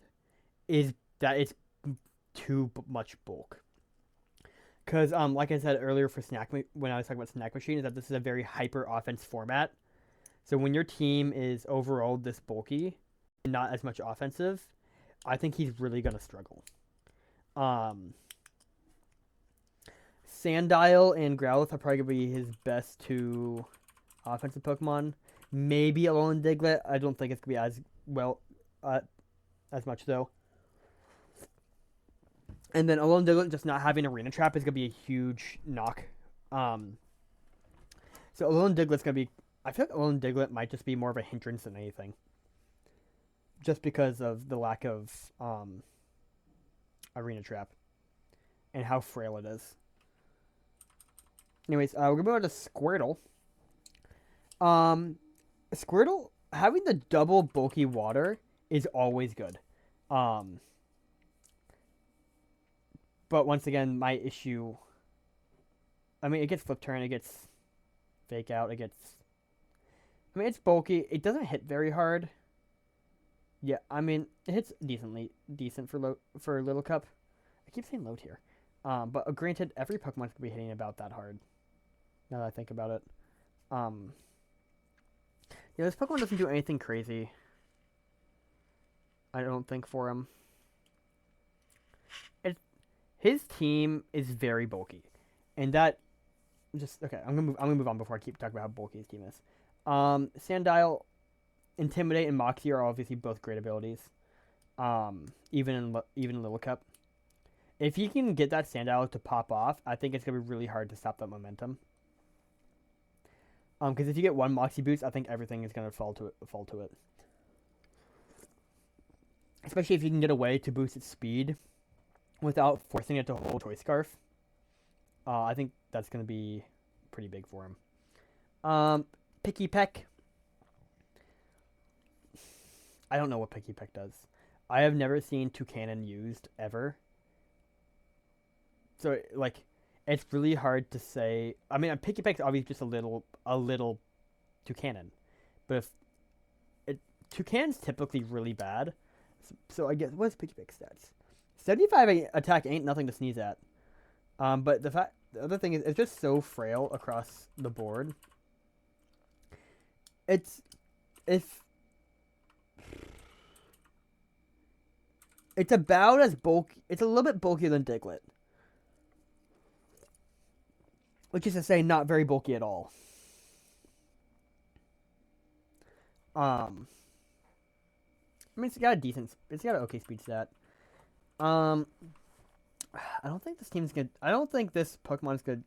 is that it's too much bulk. Because, like I said earlier when I was talking about SnaccMachine, is that this is a very hyper offense format. So when your team is overall this bulky and not as much offensive, I think he's really gonna struggle. Um, Sandile and Growlithe are probably gonna be his best two offensive Pokemon. Maybe Alolan Diglett. I don't think it's gonna be as well, as much though. And then Alolan Diglett just not having Arena Trap is gonna be a huge knock. Um, so Alolan Diglett's gonna be. I feel like Alolan Diglett might just be more of a hindrance than anything, just because of the lack of Arena Trap and how frail it is. Anyways, we're gonna go to Squirtle. Squirtle having the double bulky water is always good. But once again, my issue. I mean, it gets flip turn, it gets fake out, it gets. I mean, it's bulky. It doesn't hit very hard. Yeah, I mean, it hits decent for Little Cup. I keep saying low tier. But granted, every Pokemon's gonna be hitting about that hard. Now that I think about it. Yeah, this Pokemon doesn't do anything crazy. I don't think for him. His team is very bulky, and that just okay. I'm gonna move on before I keep talking about how bulky his team is. Sandile, Intimidate, and Moxie are obviously both great abilities. Even in Little Cup, if he can get that Sandile to pop off, I think it's gonna be really hard to stop that momentum. Because if you get one Moxie boost, I think everything is gonna fall to it. Especially if you can get a way to boost its speed without forcing it to hold Toy Scarf. I think that's going to be pretty big for him. Picky Peck. I don't know what Picky Peck does. I have never seen Toucanon used ever. So, like, it's really hard to say. I mean, Picky Peck's obviously just a little Toucanon. But if Toucanon's typically really bad. So I guess, what's Picky Peck's stats? 75 attack ain't nothing to sneeze at. But the other thing is, it's just so frail across the board. It's about as bulky. It's a little bit bulkier than Diglett, which is to say, not very bulky at all. I mean, it's got an okay speed stat. I don't think this team's good. I don't think this Pokemon's good.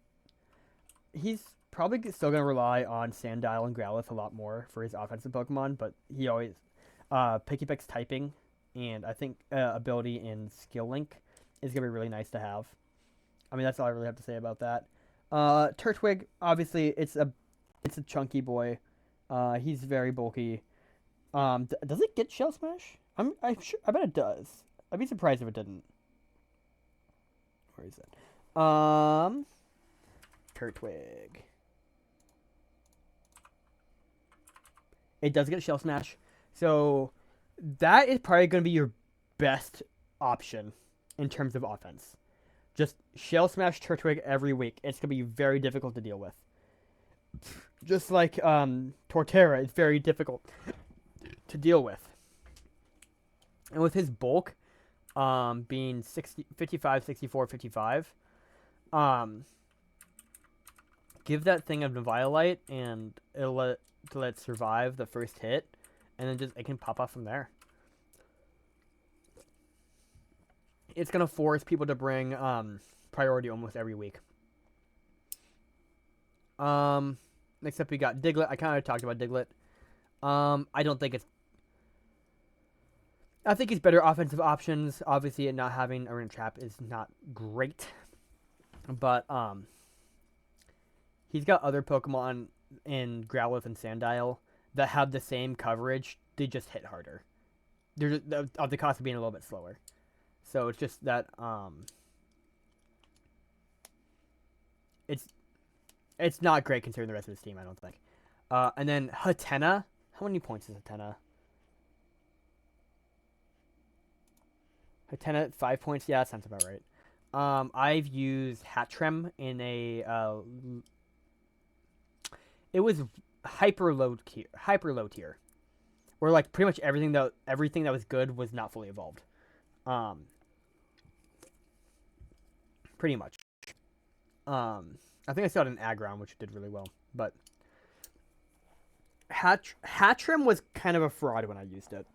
He's probably still gonna rely on Sandile and Growlithe a lot more for his offensive Pokemon, but he always Picky Peck's typing and I think ability in Skill Link is gonna be really nice to have. I mean, that's all I really have to say about that. Turtwig, obviously, it's a chunky boy. He's very bulky. Does it get Shell Smash? I'm sure. I bet it does. I'd be surprised if it didn't. Where is it? Turtwig. It does get Shell Smash. So that is probably going to be your best option in terms of offense. Just Shell Smash Turtwig every week. It's going to be very difficult to deal with. Just like Torterra is very difficult to deal with. And with his bulk being 55, 64, 55, give that thing a Violite and it'll let it survive the first hit, and then it can pop off from there. It's gonna force people to bring priority almost every week. Except we got Diglett. I kind of talked about Diglett. I think he's better offensive options. Obviously, not having Arena Trap is not great, but he's got other Pokemon in Growlithe and Sandile that have the same coverage. They just hit harder. They're of the cost of being a little bit slower. So it's just that it's not great considering the rest of his team, I don't think. And then Hatena. How many points is Hatena? Hatena, 5 points. Yeah, that sounds about right. I've used Hattrem in a it was hyper low tier, where like pretty much everything that was good was not fully evolved. Um, pretty much. I think I saw it in Aggron, which did really well. But Hatchrim was kind of a fraud when I used it.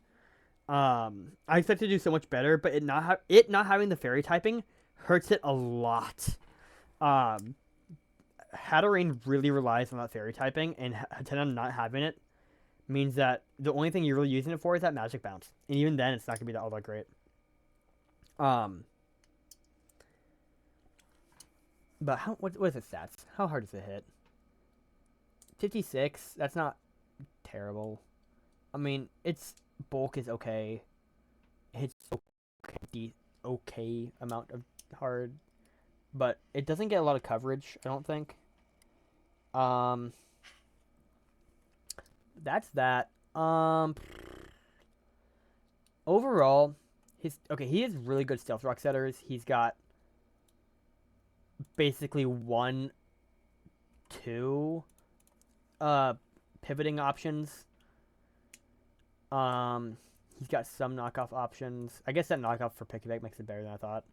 I expected to do so much better, but it not having the fairy typing hurts it a lot. Hatterene really relies on that fairy typing, and Hatena not having it means that the only thing you're really using it for is that magic bounce, and even then, it's not gonna be all that great. But what is its stats? How hard does it hit? 56. That's not terrible. I mean, its bulk is okay. It hits okay amount of hard, but it doesn't get a lot of coverage, I don't think. That's that. Overall, he has really good stealth rock setters. He's got basically 1, 2 pivoting options. He's got some knockoff options. I guess that knockoff for Pickback makes it better than I thought.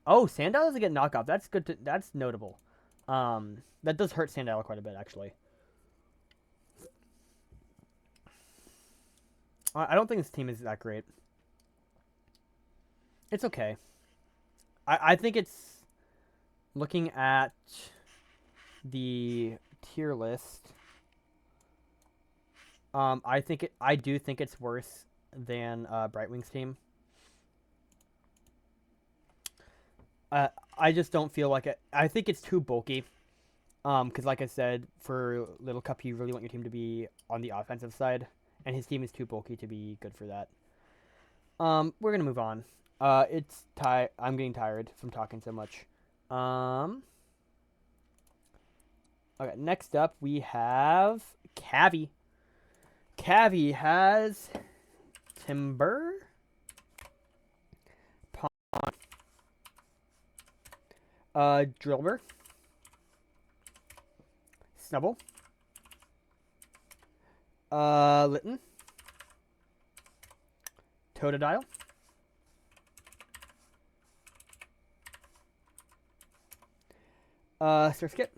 Oh, Sandile doesn't get knockoff. That's good. That's notable. That does hurt Sandile quite a bit, actually. I don't think this team is that great. It's okay. I think it's looking at the tier list. I do think it's worse than Brightwing's team. I just don't feel like it. I think it's too bulky. Because like I said, for Little Cup, you really want your team to be on the offensive side, and his team is too bulky to be good for that. We're gonna move on. I'm getting tired from talking so much. Okay, next up we have Cavvy. Cavvy has Timber, Drillbur, Snubble, Litten, Totodile, Surskit,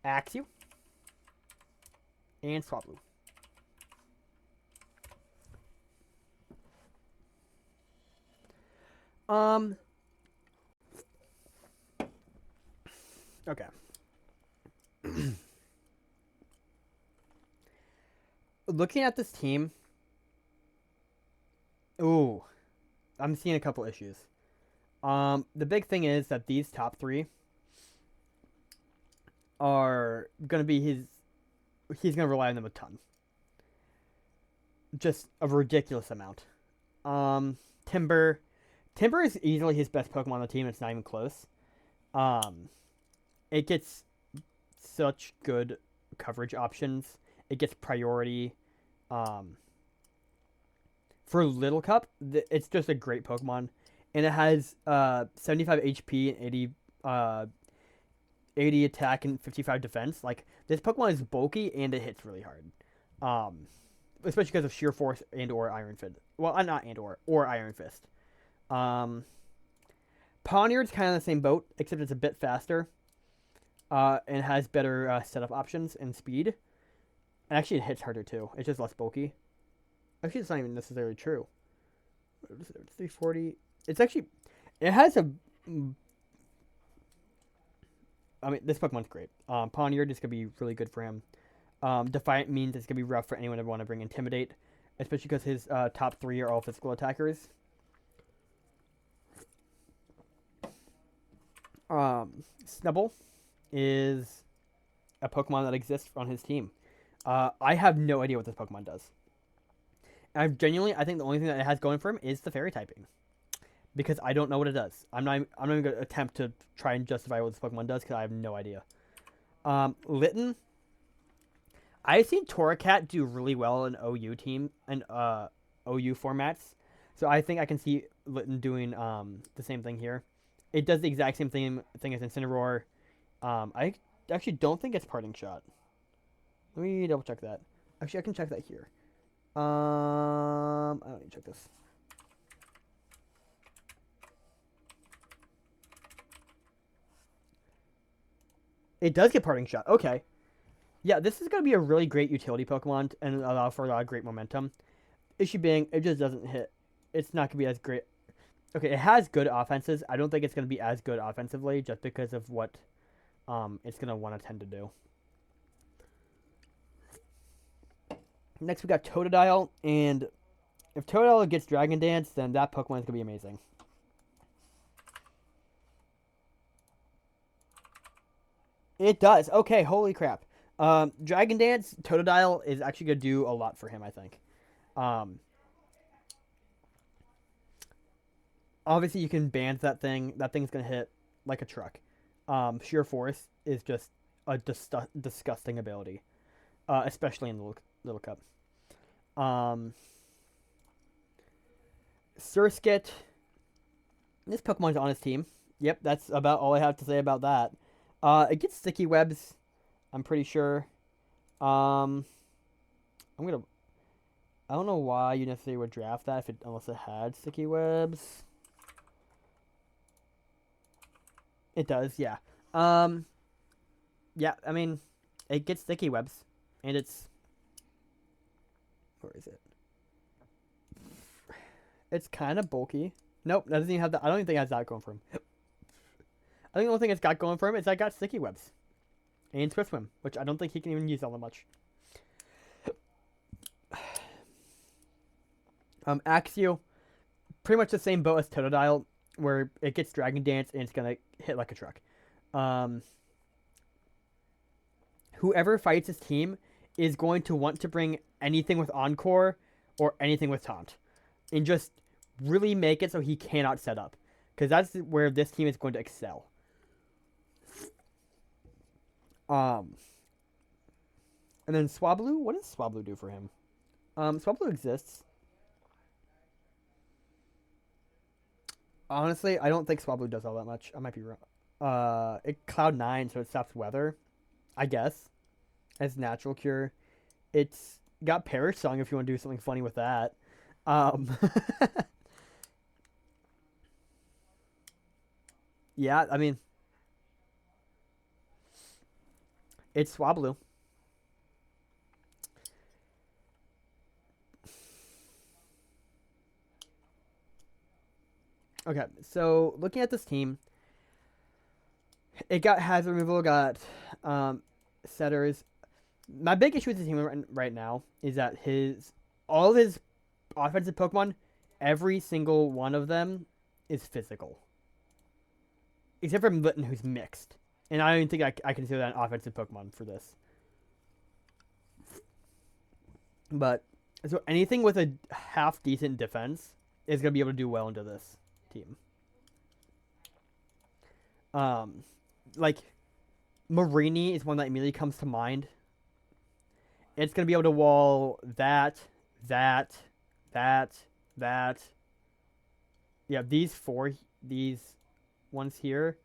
Axew, and Swablu. Okay. Looking at this team, ooh, I'm seeing a couple issues. The big thing is that these top 3 are gonna be he's gonna rely on them a ton. Just a ridiculous amount. Timber is easily his best Pokemon on the team. It's not even close. It gets such good coverage options. It gets priority. For Little Cup, it's just a great Pokemon, and it has 75 HP and 80 attack and 55 defense. Like, this Pokemon is bulky and it hits really hard. Especially because of Sheer Force and or Iron Fist. Well, not and or Iron Fist. Pawniard's kind of the same boat, except it's a bit faster. And has better setup options and speed. And actually, it hits harder too. It's just less bulky. Actually, it's not even necessarily true. 340. It's actually. It has a. I mean, this Pokemon's great. Pawniard is going to be really good for him. Defiant means it's going to be rough for anyone that want to bring Intimidate. Especially because his top 3 are all physical attackers. Snubble is a Pokemon that exists on his team. I have no idea what this Pokemon does. I think the only thing that it has going for him is the fairy typing. Because I don't know what it does. I'm not even going to attempt to try and justify what this Pokemon does because I have no idea. Litten. I've seen Torracat do really well in OU team and OU formats. So I think I can see Litten doing the same thing here. It does the exact same thing as Incineroar. I actually don't think it's Parting Shot. Let me double check that. Actually, I can check that here. I don't need to check this. It does get Parting Shot. Okay. Yeah, this is going to be a really great utility Pokemon and allow for a lot of great momentum. Issue being, it just doesn't hit. It's not going to be as great. Okay, it has good offenses. I don't think it's going to be as good offensively just because of what it's going to want to tend to do. Next, we got Totodile, and if Totodile gets Dragon Dance, then that Pokemon is going to be amazing. It does. Okay, holy crap. Dragon Dance, Totodile is actually going to do a lot for him, I think. Obviously, you can band that thing. That thing's going to hit like a truck. Sheer Force is just a disgusting ability, especially in the Little Cup. Surskit. This Pokemon's on his team. Yep, that's about all I have to say about that. It gets Sticky Webs, I'm pretty sure. I don't know why you necessarily would draft that unless it had Sticky Webs. It does, yeah. Yeah, I mean, it gets Sticky Webs, and it's... Where is it? It's kind of bulky. Nope, that doesn't even have that. I don't even think it has that going for him. I think the only thing it's got going for him is that it got Sticky Webs. And Swift Swim, which I don't think he can even use all that much. Axio, pretty much the same boat as Totodile, where it gets Dragon Dance and it's going to hit like a truck. Whoever fights his team is going to want to bring anything with Encore or anything with Taunt. And just really make it so he cannot set up. Because that's where this team is going to excel. And then Swablu, what does Swablu do for him? Swablu exists. Honestly, I don't think Swablu does all that much. I might be wrong. It Cloud 9, so it stops weather, I guess. As natural cure. It's got Perish Song if you want to do something funny with that. Yeah, I mean, it's Swablu. Okay, so looking at this team, it got hazard removal, got setters. My big issue with the team right now is that all of his offensive Pokemon, every single one of them is physical. Except for Litten, who's mixed. And I don't even think I consider that an offensive Pokemon for this. But, so anything with a half-decent defense is going to be able to do well into this team. Like, Marini is one that immediately comes to mind. It's going to be able to wall that. Yeah, these ones here.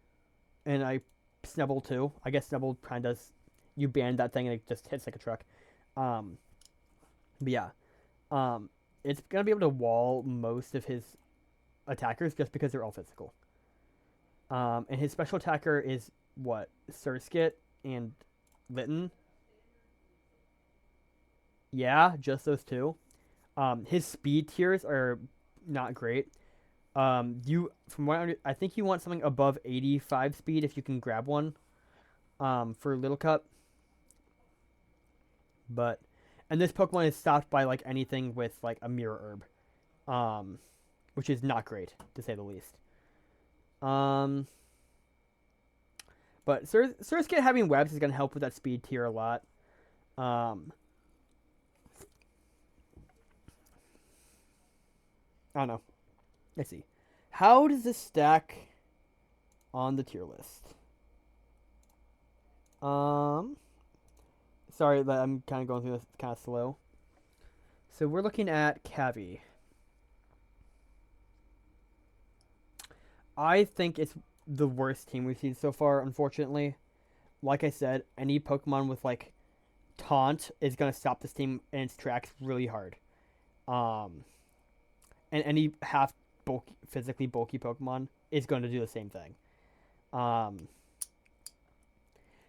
And I Snubble too. I guess Snubble kind of does. You ban that thing and it just hits like a truck. But yeah. It's going to be able to wall most of his attackers just because they're all physical. And his special attacker is what? Surskit and Litten. Yeah, just those two. His speed tiers are not great. From what I think you want something above 85 speed if you can grab one. For Little Cup. And this Pokemon is stopped by like anything with like a Mirror Herb. Which is not great, to say the least. But Surskit having webs is going to help with that speed tier a lot. I don't know. Let's see. How does this stack on the tier list? Sorry that I'm kind of going through this kind of slow. So we're looking at Cavvy. I think it's the worst team we've seen so far, unfortunately. Like I said, any Pokemon with like Taunt is going to stop this team in its tracks really hard. And any half bulky, physically bulky Pokemon is going to do the same thing.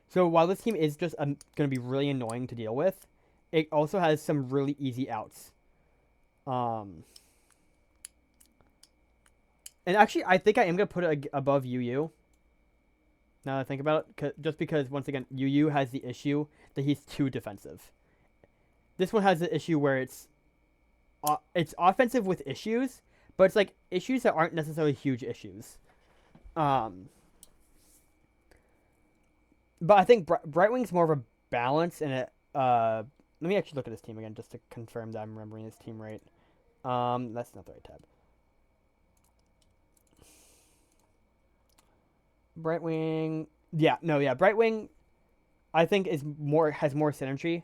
So while this team is just going to be really annoying to deal with, it also has some really easy outs. And actually, I think I am going to put it above UU. Now that I think about it, just because, once again, UU has the issue that he's too defensive. This one has the issue where it's offensive with issues, but it's like issues that aren't necessarily huge issues. But I think Brightwing's more of a balance, and it. Let me actually look at this team again just to confirm that I'm remembering this team right. That's not the right tab. Brightwing, Brightwing, I think has more synergy,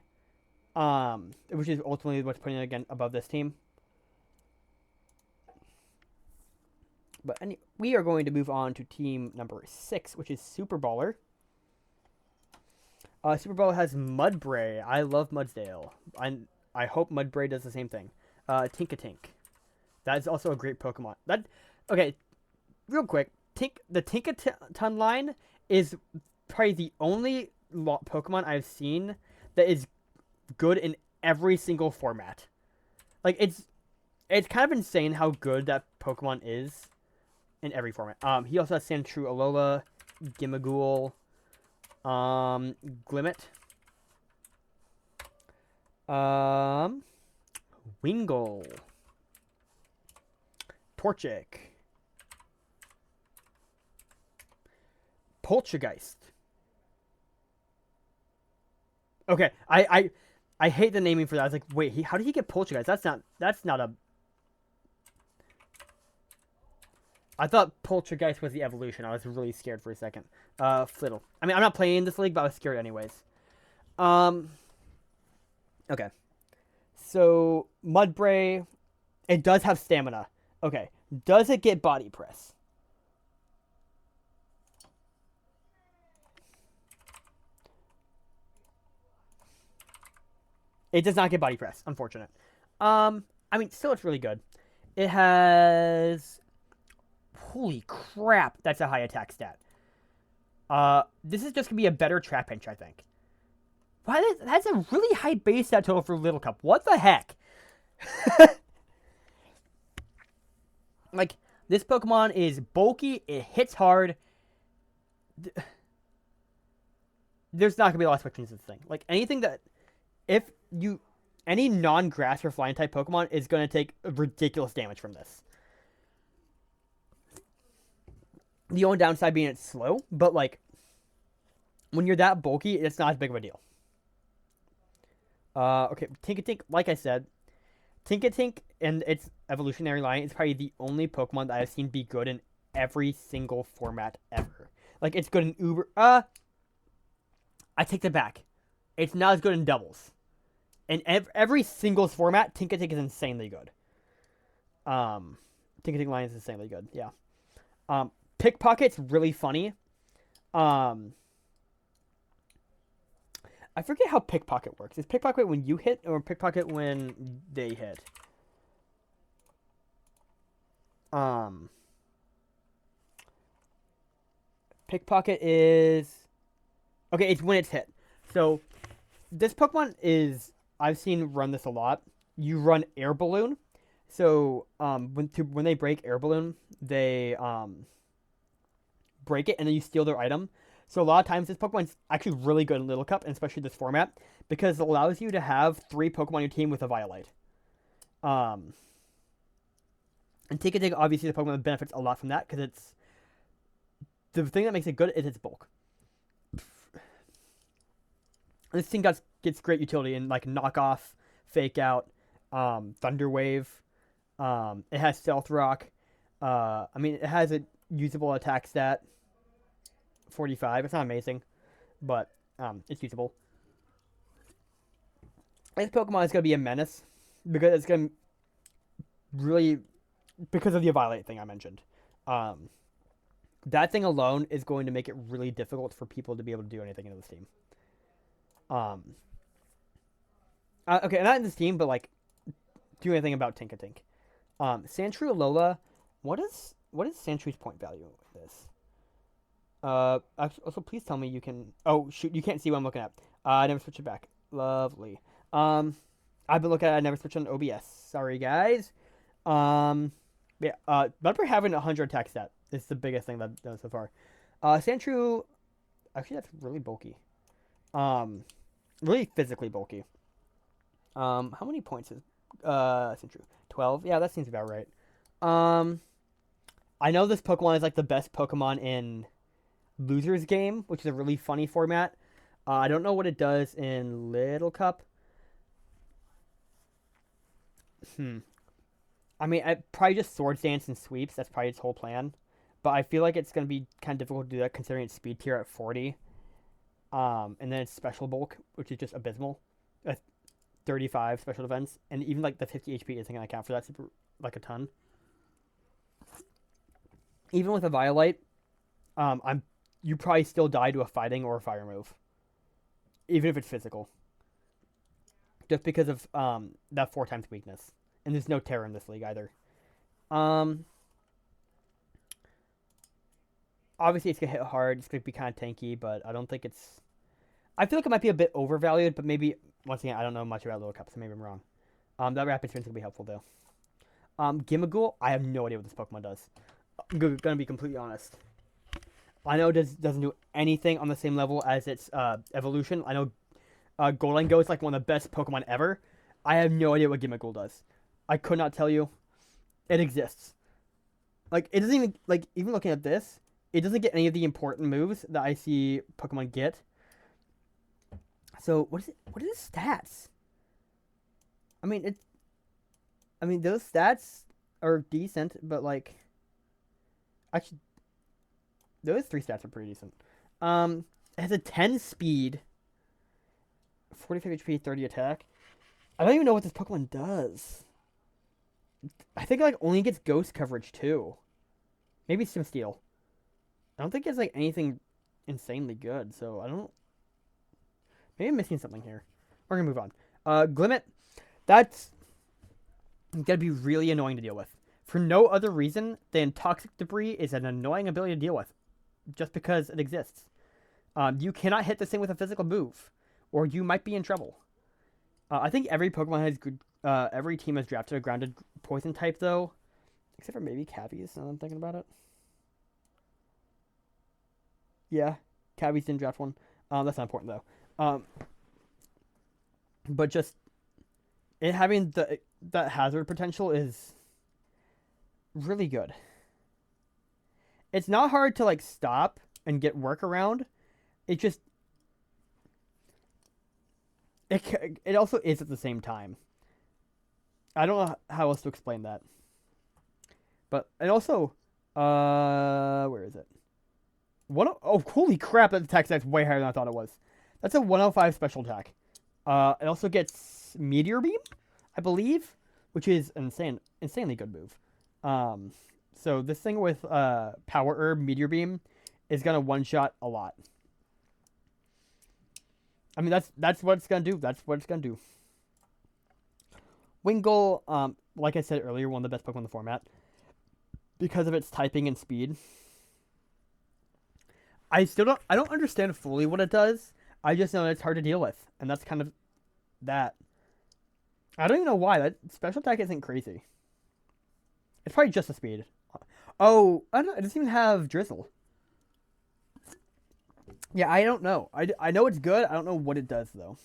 which is ultimately what's putting it again above this team. But we are going to move on to team number 6, which is SuprBallr. SuprBallr has Mudbray. I love Mudsdale. I hope Mudbray does the same thing. Tinkatink. That is also a great Pokemon. Okay, real quick. The Tinkaton line is probably the only Pokemon I've seen that is good in every single format. Like, it's kind of insane how good that Pokemon is in every format. He also has Sandshrew, Alola, Gimmighoul, Glimmet, Wingull, Torchic, Poltergeist. Okay, I hate the naming for that. I was like, wait, how did he get Poltergeist? That's not a. I thought Poltergeist was the evolution. I was really scared for a second. Flittle. I mean, I'm not playing in this league, but I was scared anyways. Okay. So, Mudbray, it does have stamina. Okay. Does it get body press? It does not get body press, unfortunate. I mean, still it's really good. It has... Holy crap, that's a high attack stat. This is just going to be a better Trap Pinch, I think. Wow, that's a really high base stat total for Little Cup. What the heck? Like, this Pokemon is bulky, it hits hard. There's not going to be a lot of switchings in this thing. Like, anything that... Any non-grass or flying type Pokemon is going to take ridiculous damage from this. The only downside being it's slow, but like when you're that bulky, it's not as big of a deal. Okay, Tinkatink, like I said, Tinkatink and its evolutionary line is probably the only Pokemon that I've seen be good in every single format ever. Like, it's good in Uber. I take that back. It's not as good in doubles. In every singles format, Tinkatink is insanely good. Tinkatink line is insanely good. Yeah. Pickpocket's really funny. I forget how Pickpocket works. Is Pickpocket when you hit or Pickpocket when they hit? Pickpocket is... Okay, it's when it's hit. So, this Pokemon is... I've seen run this a lot. You run Air Balloon. So, when they break Air Balloon, they break it and then you steal their item. So a lot of times this Pokemon's actually really good in Little Cup, and especially this format, because it allows you to have 3 Pokemon on your team with a Violite. And Tinkatink, obviously, the Pokemon benefits a lot from that, because it's... The thing that makes it good is its bulk. This thing gets great utility in, like, Knockoff, Fake Out, Thunder Wave. It has Stealth Rock. I mean, it has a usable attack stat. 45. It's not amazing, but it's usable. This Pokemon is going to be a menace because it's going to really... Because of the Violate thing I mentioned. That thing alone is going to make it really difficult for people to be able to do anything in this team. Okay, not in this team, but like do anything about Tinkatink. Sandshrew Alola, what is Sandshrews point value in this? Also, please tell me you can. Oh shoot, you can't see what I'm looking at. I never switched it back. Lovely. I've been looking at. I never switched on OBS. Sorry, guys. Yeah. But for having 100 attack stat is the biggest thing that I've done so far. Sandshrew, actually, that's really bulky. Really physically bulky. How many points is Sandshrew? 12. Yeah, that seems about right. I know this Pokemon is like the best Pokemon in Losers Game, which is a really funny format. I don't know what it does in Little Cup. I mean, probably just Swords Dance and Sweeps. That's probably its whole plan. But I feel like it's going to be kind of difficult to do that considering its speed tier at 40. And then it's Special Bulk, which is just abysmal. 35 special defense. And even like the 50 HP isn't going to count for that super, like a ton. Even with a Violite, you probably still die to a fighting or a fire move. Even if it's physical. Just because of that 4 times weakness. And there's no terror in this league either. Obviously, it's going to hit hard. It's going to be kind of tanky, but I don't think it's... I feel like it might be a bit overvalued, but maybe... Once again, I don't know much about Little Cup, so maybe I'm wrong. That Rapid Spin's going to be helpful, though. Gimmighoul, I have no idea what this Pokemon does. I'm going to be completely honest. I know it doesn't do anything on the same level as its evolution. I know Golango is like one of the best Pokemon ever. I have no idea what Gimmighoul does. I could not tell you. It exists. Like, it doesn't even... Like, even looking at this, it doesn't get any of the important moves that I see Pokemon get. So, what is it? What are the stats? I mean, those stats are decent, but, like... Actually, those 3 stats are pretty decent. It has a 10 speed, 45 HP, 30 attack. I don't even know what this Pokemon does. I think it, like, only gets ghost coverage, too. Maybe Sim Steel. I don't think it's, like, anything insanely good, so I don't... Maybe I'm missing something here. We're gonna move on. Glimmet, that's gonna be really annoying to deal with. For no other reason than Toxic Debris is an annoying ability to deal with. Just because it exists. You cannot hit this thing with a physical move, or you might be in trouble. I think every Pokemon has good... every team has drafted a grounded poison type, though. Except for maybe Cavvy's, now I'm thinking about it. Yeah, Cavvy's didn't draft one. That's not important, though. But just... it having that hazard potential is really good. It's not hard to, like, stop and get work around. It just... It also is at the same time. I don't know how else to explain that. But, and also, where is it? Oh, holy crap, that attack stat's way higher than I thought it was. That's a 105 special attack. It also gets Meteor Beam, I believe, which is an insanely good move. So this thing with Power Herb, Meteor Beam, is gonna one-shot a lot. I mean, that's what it's gonna do. That's what it's gonna do. Wingull, like I said earlier, one of the best Pokemon in the format. Because of its typing and speed. I don't understand fully what it does. I just know it's hard to deal with. And that's kind of that. I don't even know why. That special attack isn't crazy. It's probably just the speed. Oh, I don't know. It doesn't even have Drizzle. Yeah, I don't know. I know it's good. I don't know what it does, though.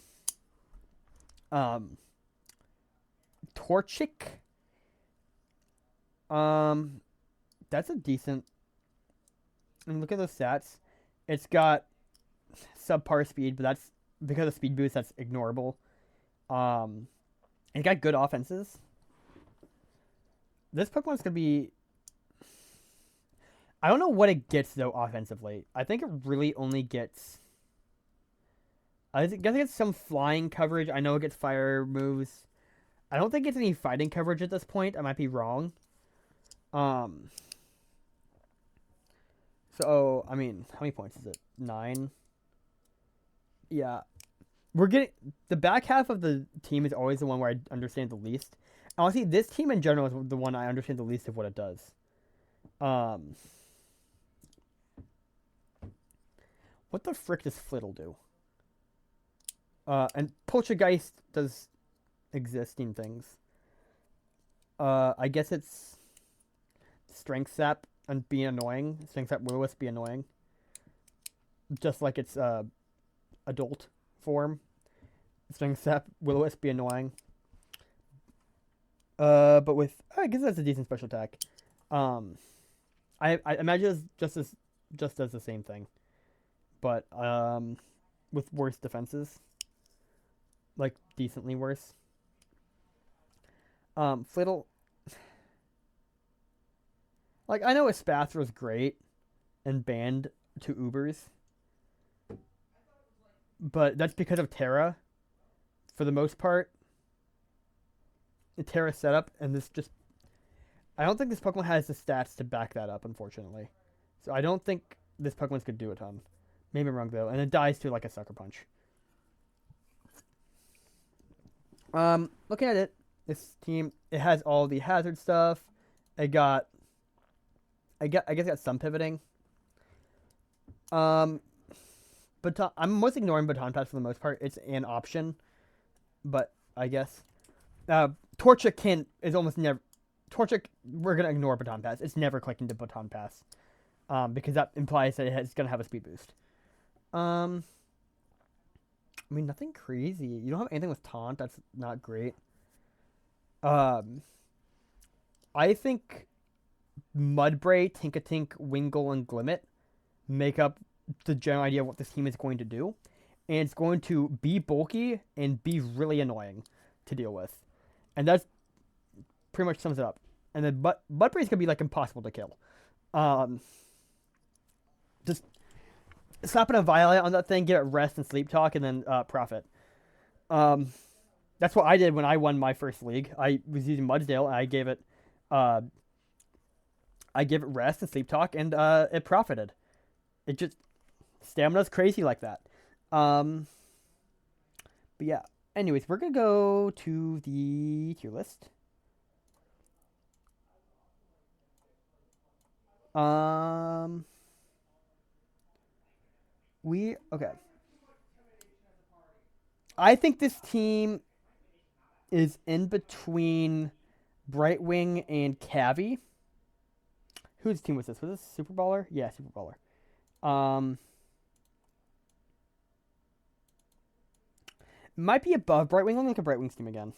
Torchic. That's a decent... And look at those stats. It's got subpar speed, but that's... because of speed boost, that's ignorable. It got good offenses. This Pokemon's gonna be... I don't know what it gets, though, offensively. I think it really only gets... I guess it gets some flying coverage. I know it gets fire moves. I don't think it's any fighting coverage at this point. I might be wrong. So, I mean, how many points is it? 9? Yeah. We're getting... The back half of the team is always the one where I understand the least. Honestly, this team in general is the one I understand the least of what it does. What the frick does Flittle do? And Poltergeist does existing things. I guess it's Strength Sap and be annoying. Strength Sap Will-O-Wisp be annoying. Just like its adult form. Strength Sap Will-O-Wisp be annoying. But with I guess that's a decent special attack. I imagine it's just does the same thing, but with worse defenses, like decently worse. Flittle, like I know Espathra was great and banned to Ubers, but that's because of Terra, for the most part. The Terra setup, and this just I don't think this Pokemon has the stats to back that up, unfortunately. So I don't think this Pokemon's could do a ton. Maybe I'm wrong though, and it dies to like a sucker punch. Looking at it, this team it has all the hazard stuff. I guess it got some pivoting. But I'm most ignoring Baton Pass for the most part. It's an option, but I guess Torchic is almost never. Torchic, we're gonna ignore Baton Pass. It's never clicking to Baton Pass, because that implies that it's gonna have a speed boost. I mean, nothing crazy. You don't have anything with Taunt. That's not great. I think Mudbray, Tinkatink, Wingull, and Glimmet make up the general idea of what this team is going to do, and it's going to be bulky and be really annoying to deal with, and that's pretty much sums it up. And then Mudbray's gonna be like impossible to kill. Just slapping a Violet on that thing, give it rest and sleep talk, and then profit. That's what I did when I won my first league. I was using Mudsdale, and I gave it rest and sleep talk, and it profited. It just stamina's crazy like that. But yeah. Anyways, we're gonna go to the tier list. Okay. I think this team is in between Brightwing and Cavvy. Whose team was this? Was this SuprBallr? Yeah, SuprBallr. Might be above Brightwing. Let me look at Brightwing's team again.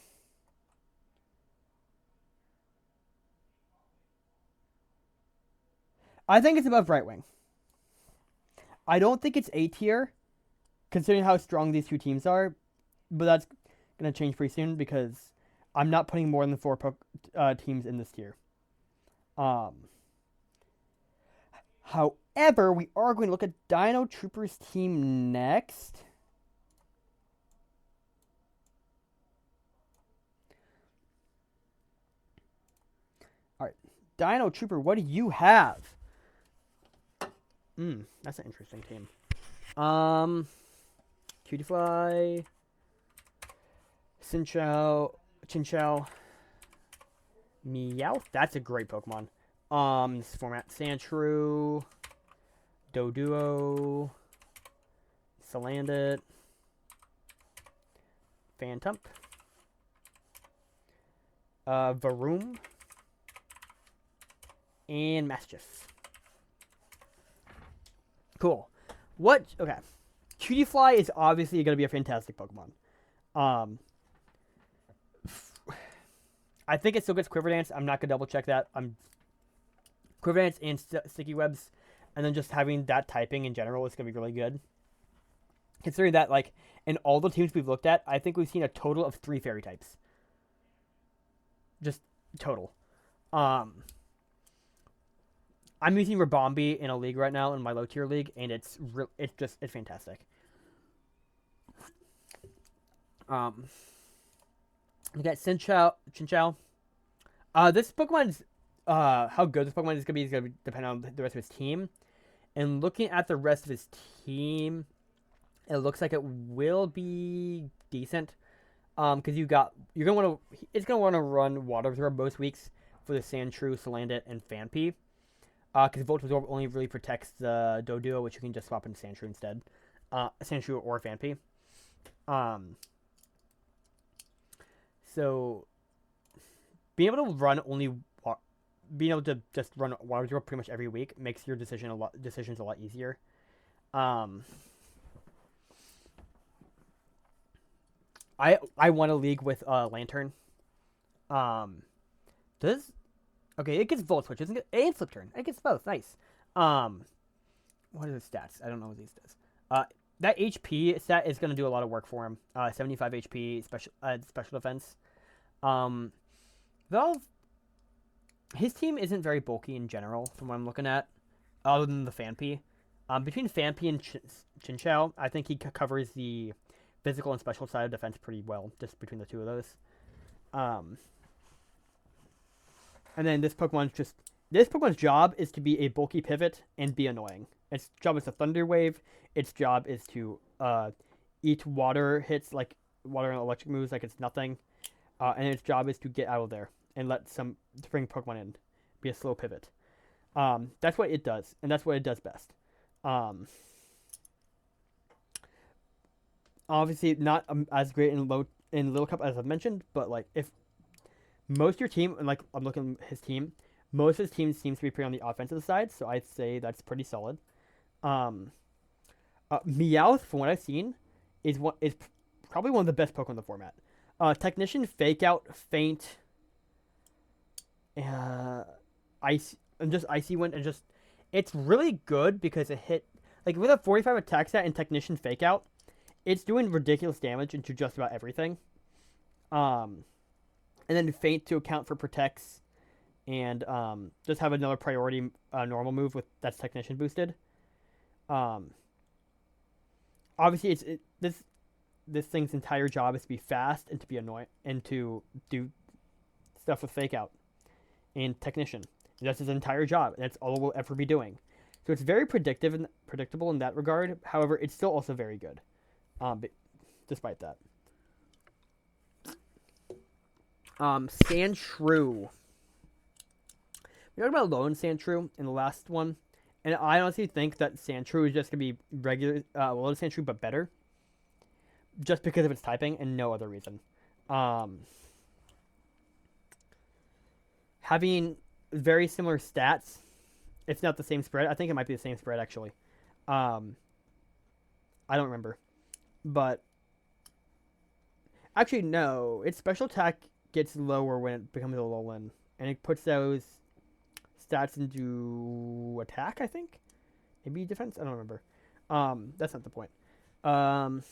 I think it's above Brightwing. I don't think it's A tier, considering how strong these two teams are, but that's going to change pretty soon because I'm not putting more than 4 teams in this tier. However, we are going to look at Dinotrooper's team next. All right, Dinotrooper, what do you have? That's an interesting team. Cutiefly, Chinchou, Meowth. That's a great Pokemon. This format: Sandshrew, Doduo, Salandit, Phantump, Varoom, and Mischief. Cool. Okay. Cutiefly is obviously going to be a fantastic Pokemon. I think it still gets Quiver Dance. I'm not going to double check that. Quiver Dance and Sticky Webs, and then just having that typing in general is going to be really good. Considering that, like, in all the teams we've looked at, I think we've seen a total of 3 Fairy types. Just total. I'm using Rabombi in a league right now, in my low tier league, and it's fantastic. We got Chinchou. This Pokemon's how good this Pokemon is gonna be depend on the rest of his team. And looking at the rest of his team, it looks like it will be decent. Because you're gonna want to, it's gonna want to run Water Absorb most weeks for the Sandshrew, Salandit, and Phanpy. Because Volt Absorb only really protects the Doduo, which you can just swap into Sandshrew instead. Sandshrew or Phanpy. So being able to run only being able to just run Water Absorb pretty much every week makes your decisions a lot easier. I won a league with Lantern. Does okay? It gets Volt Switch, isn't it? And Flip Turn. It gets both. Nice. What are the stats? I don't know what these does. That HP stat is going to do a lot of work for him. 75 HP, special defense. Valve, his team isn't very bulky in general, from what I'm looking at, other than the Phanpy. Between Phanpy and Chinchou, I think he covers the physical and special side of defense pretty well, just between the two of those. And then this Pokemon's job is to be a bulky pivot and be annoying. Its job is to Thunder Wave. Its job is to eat water hits, like water and electric moves, like it's nothing. And its job is to get out of there and to bring Pokemon in. Be a slow pivot. That's what it does, and that's what it does best. Obviously, not as great in Little Cup as I've mentioned, but like if most of your team, and like I'm looking at his team, most of his team seems to be pretty on the offensive side, so I'd say that's pretty solid. Meowth, from what I've seen, is probably one of the best Pokemon in the format. Technician, Fake Out, Faint, Ice, and just Icy Wind, and just it's really good because it hit like with a 45 attack stat and Technician Fake Out, it's doing ridiculous damage into just about everything. And then Faint to account for protects, and just have another priority normal move with that's Technician boosted. Obviously, this thing's entire job is to be fast and to be annoying and to do stuff with Fake Out and Technician. That's his entire job, and that's all we'll ever be doing. So it's very predictable in that regard. However, it's still also very good, despite that. Sandshrew. We talked about Lone Sandshrew in the last one, and I honestly think that Sandshrew is just gonna be regular Lone Sandshrew but better, just because of its typing and no other reason. Having very similar stats, if not the same spread. I think it might be the same spread actually. I don't remember, but actually no. Its special attack gets lower when it becomes a Alolan, and it puts those stats into attack. I think maybe defense. I don't remember. That's not the point. The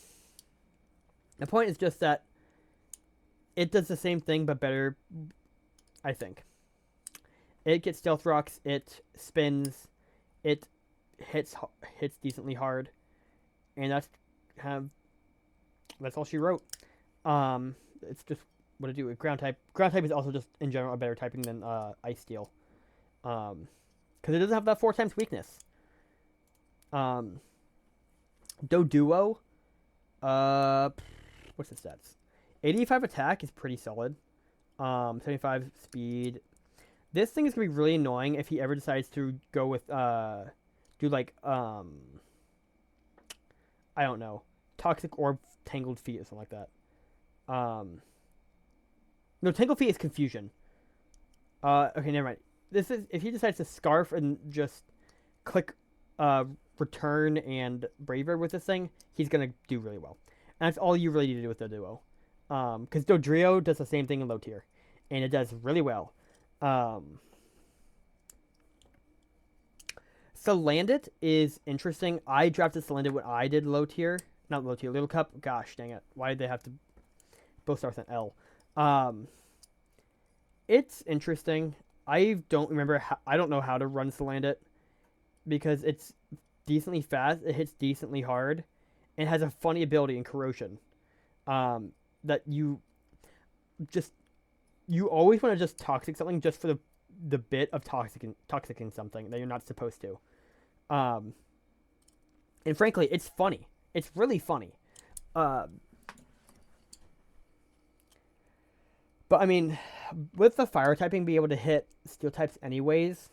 point is just that it does the same thing but better. I think. It gets Stealth Rocks, it spins, it hits decently hard, and that's all she wrote. It's just what to do with Ground type. Ground type is also just in general a better typing than Ice Steel, because it doesn't have that 4 times weakness. Doduo, what's the stats? 85 attack is pretty solid. 75 speed. This thing is gonna be really annoying if he ever decides to go with do like I don't know, Toxic Orb, Tangled Feet, or something like that. No, Tangled Feet is Confusion. Okay, never mind. This is if he decides to Scarf and just click Return and Braver with this thing, he's gonna do really well. And that's all you really need to do with the duo. Because Dodrio does the same thing in low tier, and it does really well. Salandit is interesting. I drafted Salandit when I did low tier. Not low tier, Little Cup. Gosh, dang it. Why did they have to both start with an L? It's interesting. I don't remember I don't know how to run Salandit because it's decently fast, it hits decently hard, and has a funny ability in Corrosion. That you always want to just toxic something just for the bit of toxicing something that you're not supposed to. And frankly, it's funny. It's really funny. But I mean, with the fire typing being able to hit steel types anyways,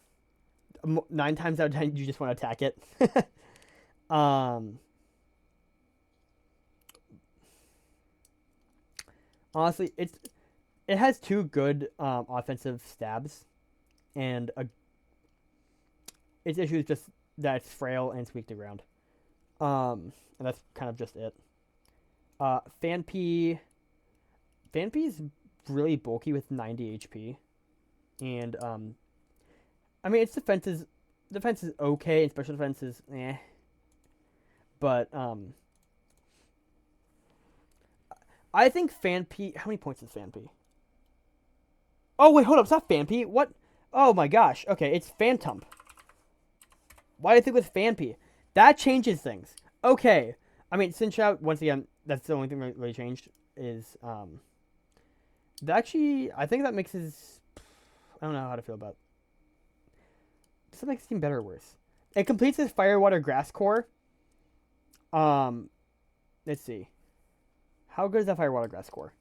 9 times out of 10 you just want to attack it. um, Honestly, it has two good offensive stabs, and its issue is just that it's frail and it's weak to ground. And that's kind of just it. Fan P is really bulky with 90 HP, and I mean its defense is okay, and special defense is eh. But I think Fan P. How many points is Fan P? Oh wait, hold up, it's not Fan P. What? Oh my gosh. Okay, it's Phantom. Why do you think with Fan P? That changes things. Okay. I mean, Sinshao, once again, that's the only thing that really changed is actually I think that makes his I don't know how to feel about. Does that make his team better or worse? It completes his Fire Water Grass core. Let's see. How good is that Fire Water Grass core?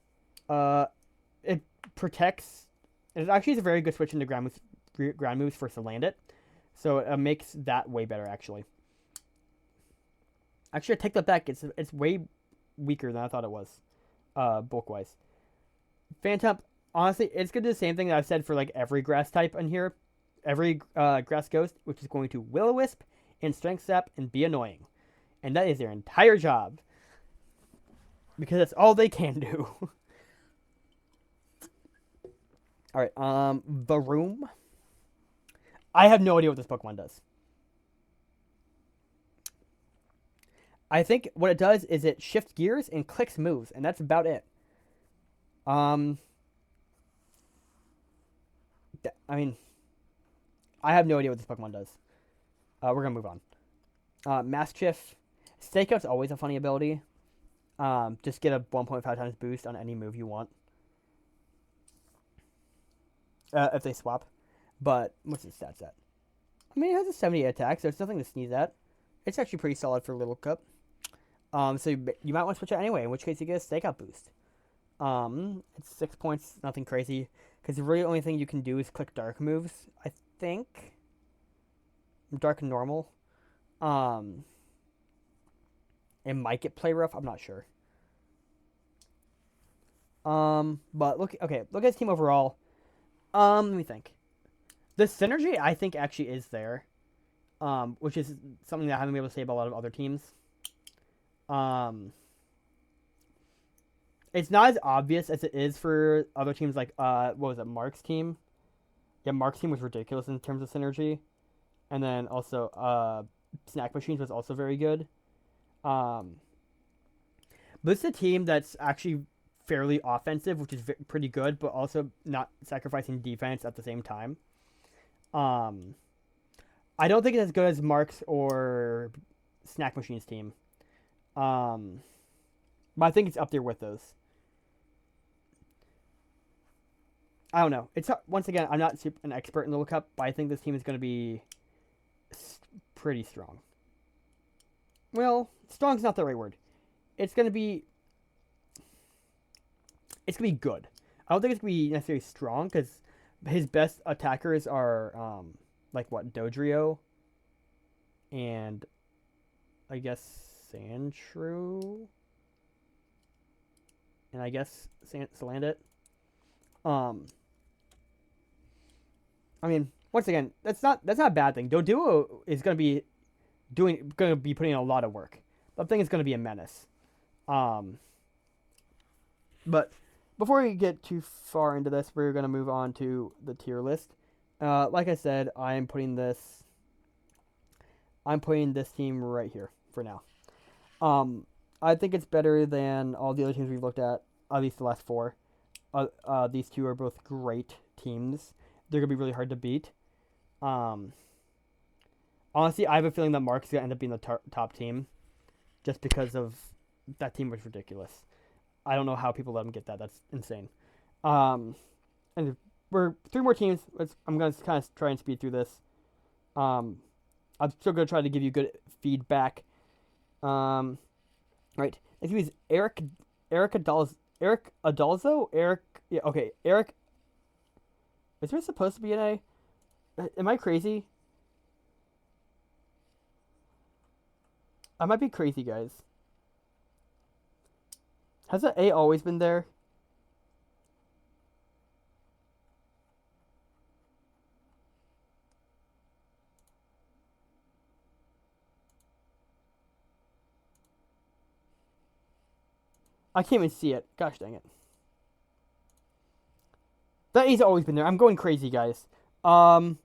It protects. It actually is a very good switch into ground moves first to land it, so it makes that way better actually. Actually, I take that back. It's way weaker than I thought it was, bulk wise. Phantom, honestly, it's gonna do the same thing that I've said for like every grass type in here, every grass ghost, which is going to Will-O-Wisp and Strength Sap and be annoying, and that is their entire job. Because that's all they can do. Alright, the room. I have no idea what this Pokemon does. I think what it does is it shifts gears and clicks moves, and that's about it. I mean, I have no idea what this Pokemon does. We're gonna move on. Mischief. Stakeout's always a funny ability. Just get a 1.5 times boost on any move you want. If they swap. But, what's his stats at? I mean, it has a 78 attack, so it's nothing to sneeze at. It's actually pretty solid for Little Cup. So you might want to switch it anyway, in which case you get a stakeout boost. It's 6 points, nothing crazy. Because the really only thing you can do is click dark moves, I think. Dark and normal. It might get play rough, I'm not sure. But look at his team overall. Let me think. The synergy I think actually is there. Which is something that I haven't been able to say about a lot of other teams. It's not as obvious as it is for other teams like what was it, Mark's team? Yeah, Mark's team was ridiculous in terms of synergy. And then also SnaccMachine was also very good. But it's a team that's actually fairly offensive, which is pretty good, but also not sacrificing defense at the same time. I don't think it's as good as Mark's or SnaccMachine's team. But I think it's up there with those. I don't know. It's once again, I'm not an expert in the Little Cup, but I think this team is going to be pretty strong. Well, strong's not the right word. It's gonna be good. I don't think it's gonna be necessarily strong because his best attackers are like what, Dodrio and I guess Sandshrew and I guess Salandit. I mean, once again, that's not a bad thing. Doduo is gonna be putting in a lot of work. That thing is gonna be a menace. But before we get too far into this, we're gonna move on to the tier list. Like I said, I'm putting this team right here for now. I think it's better than all the other teams we've looked at least the last 4. These two are both great teams. They're gonna be really hard to beat. Honestly, I have a feeling that Mark's gonna end up being the top team, just because of that team was ridiculous. I don't know how people let him get that. That's insane. And we're 3 more teams. I'm gonna kind of try and speed through this. I'm still gonna try to give you good feedback. Right. Next is Erica Eric Adolzo? Eric. Yeah, okay. Eric. Is there supposed to be an A? Am I crazy? I might be crazy, guys. Has the A always been there? I can't even see it. Gosh dang it. That A's always been there. I'm going crazy, guys. Um,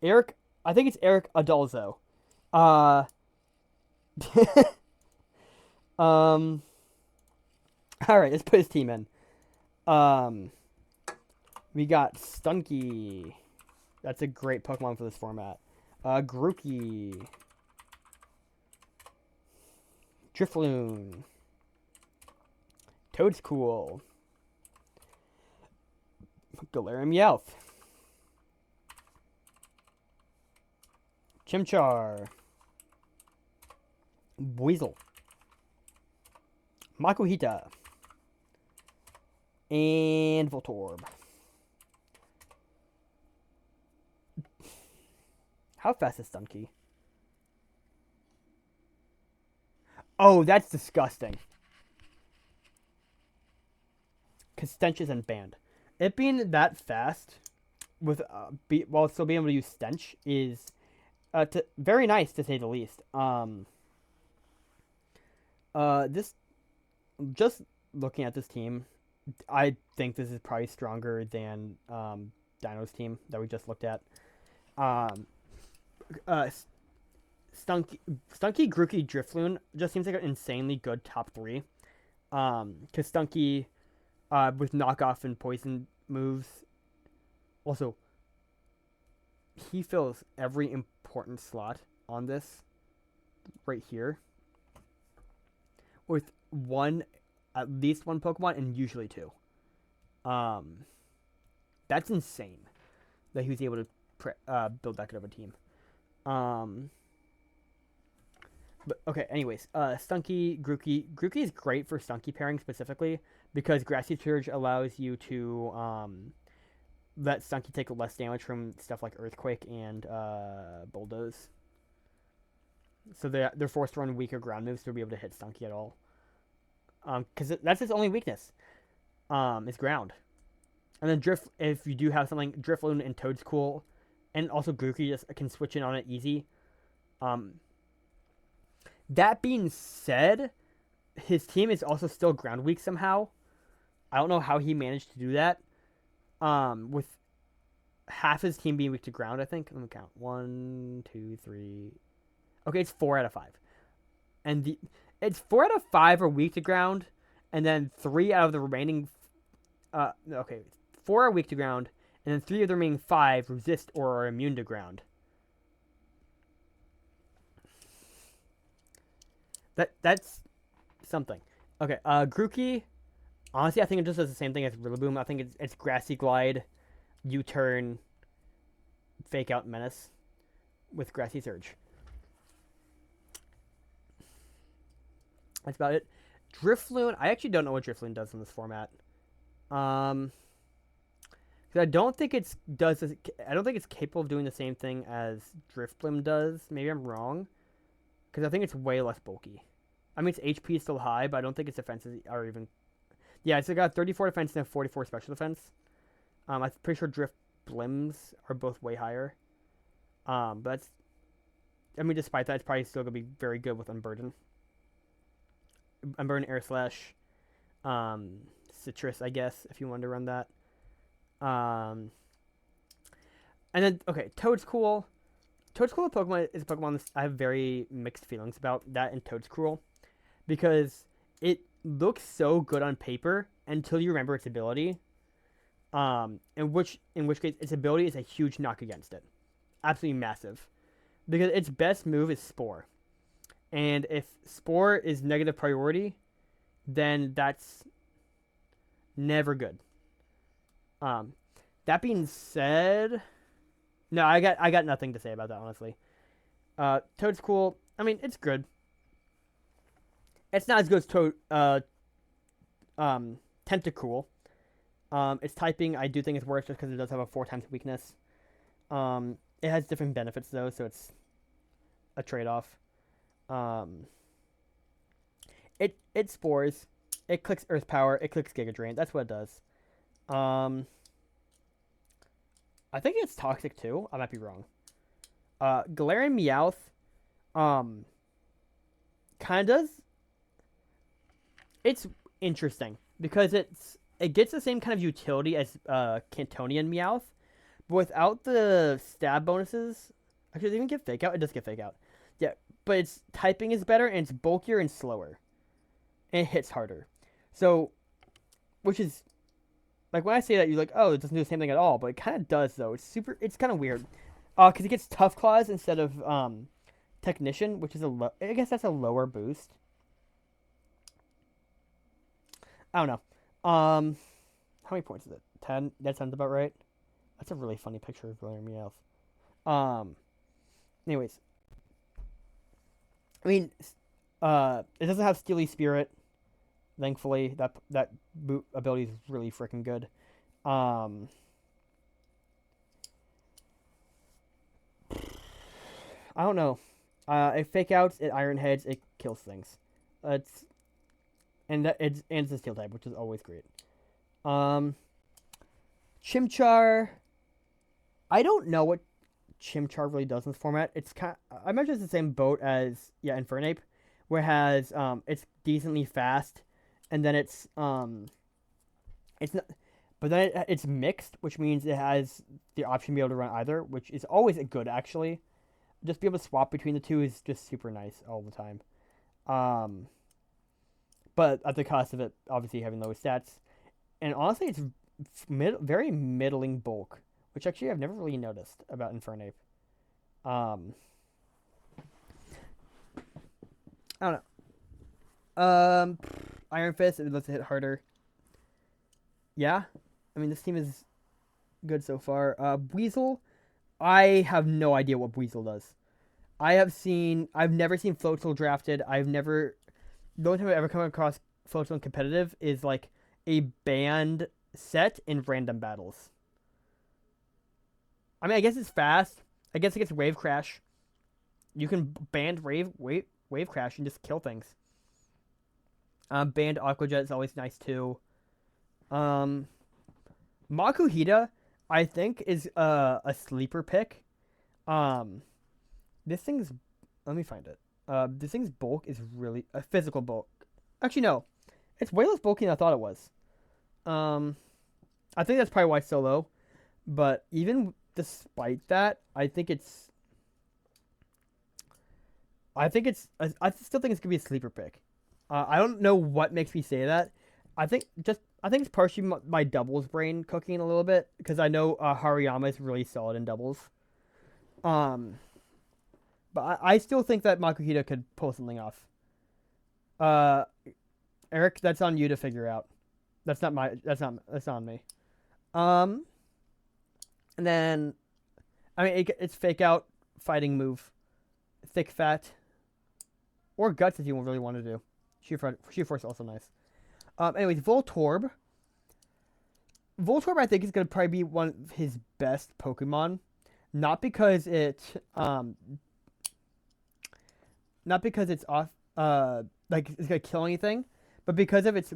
Eric. I think it's Eric Adolzo. Uh, um. All right, let's put his team in. Um, we got Stunky. That's a great Pokemon for this format. Grookey. Drifloon. Toadscool. Galarian Meowth. Chimchar. Weasel. Makuhita. And Voltorb. How fast is Stunky? Oh, that's disgusting. Because Stench isn't banned. It being that fast, with while still being able to use Stench, is very nice to say the least. This, just looking at this team, I think this is probably stronger than Dino's team that we just looked at. Stunky, Grookey, Drifloon just seems like an insanely good top 3. Because Stunky, with knockoff and poison moves, also, he fills every important slot on this right here with at least one Pokemon and usually 2. That's insane that he was able to build that good of a team. But okay, anyways, Stunky, Grookey. Grookey is great for Stunky pairing specifically because Grassy Surge allows you to let Stunky take less damage from stuff like Earthquake and Bulldoze. So they're forced to run weaker ground moves to be able to hit Stunky at all. Because that's its only weakness. Is ground. And then if you do have something, Drifloon and Toadscool, and also Grookey just can switch in on it easy. That being said, his team is also still ground weak somehow. I don't know how he managed to do that. With half his team being weak to ground, I think. Let me count. 1, 2, 3. Okay, it's 4 out of 5. And it's 4 out of 5 are weak to ground, and then 3 out of the remaining. Okay, 4 are weak to ground, and then 3 of the remaining 5 resist or are immune to ground. That's something. Okay, Grookey. Honestly, I think it just does the same thing as Rillaboom. I think it's Grassy Glide, U-turn, Fake Out Menace with Grassy Surge. That's about it. Drifloon. I actually don't know what Drifloon does in this format. Because I don't think I don't think it's capable of doing the same thing as Drifblim does. Maybe I'm wrong. Because I think it's way less bulky. I mean, its HP is still high, but I don't think its defenses are even. Yeah, it's got 34 defense and 44 special defense. I'm pretty sure Drifblims are both way higher. But that's. I mean, despite that, it's probably still gonna be very good with Unburden. Unburden, Air Slash, Citrus, I guess, if you wanted to run that. And then, okay, Toadscool. Toadscool Pokemon is a Pokemon I have very mixed feelings about that and Toadscool. Because it looks so good on paper until you remember its ability. In which case, its ability is a huge knock against it. Absolutely massive. Because its best move is Spore. And if Spore is negative priority, then that's never good. That being said, no, I got nothing to say about that, honestly. Toadscool, I mean, it's good. It's not as good as Tentacool. Its typing, I do think is worse just because it does have a 4x weakness. It has different benefits though, so it's a trade-off. It spores. It clicks Earth Power. It clicks Giga Drain. That's what it does. I think it's toxic too. I might be wrong. Galarian Meowth, kind of does. It's interesting because it gets the same kind of utility as Cantonian Meowth, but without the stab bonuses. Actually, does it even get Fake Out? It does get Fake Out. Yeah, but its typing is better and it's bulkier and slower, and it hits harder. So, which is like when I say that, you're like, oh, it doesn't do the same thing at all, but it kind of does though. It's kind of weird, because it gets Tough Claws instead of Technician, which is I guess that's a lower boost. I don't know. How many points is it? 10. That sounds about right. That's a really funny picture of Galarian Meowth. Anyways, I mean, it doesn't have Steely Spirit. Thankfully, that boot ability is really freaking good. I don't know. It Fake Outs, it Iron Heads, it kills things. It's a Steel type, which is always great. Chimchar. I don't know what Chimchar really does in this format. I imagine it's the same boat as Infernape, whereas it's decently fast, and then it's not, but then it's mixed, which means it has the option to be able to run either, which is always good actually. Just be able to swap between the two is just super nice all the time. But at the cost of it obviously having low stats, and honestly, it's very middling bulk, which actually I've never really noticed about Infernape. I don't know. Iron Fist, it lets it hit harder. Yeah, I mean, this team is good so far. Weasel, I have no idea what Weasel does. I've never seen Floatzel drafted. The only time I've ever come across Floatzel in competitive is like a banned set in random battles. I mean, I guess it's fast. I guess it gets Wave Crash. You can ban Wave Crash and just kill things. Banned Aqua Jet is always nice too. Makuhita, I think, is a sleeper pick. This thing's... Let me find it. This thing's bulk is really... A physical bulk. Actually, no. It's way less bulky than I thought it was. I think that's probably why it's so low. But even despite that, I think it's... I still think it's going to be a sleeper pick. I don't know what makes me say that. I think it's partially my doubles brain cooking a little bit, because I know Hariyama is really solid in doubles. But I still think that Makuhita could pull something off. Eric, that's on you to figure out. That's not on me. And then, I mean, it's Fake Out, Fighting Move, Thick Fat, or Guts if you really want to do. Sheer Force is also nice. Anyways, Voltorb. Voltorb, I think, is going to probably be one of his best Pokemon. Not because it's off, like it's going to kill anything, but because of its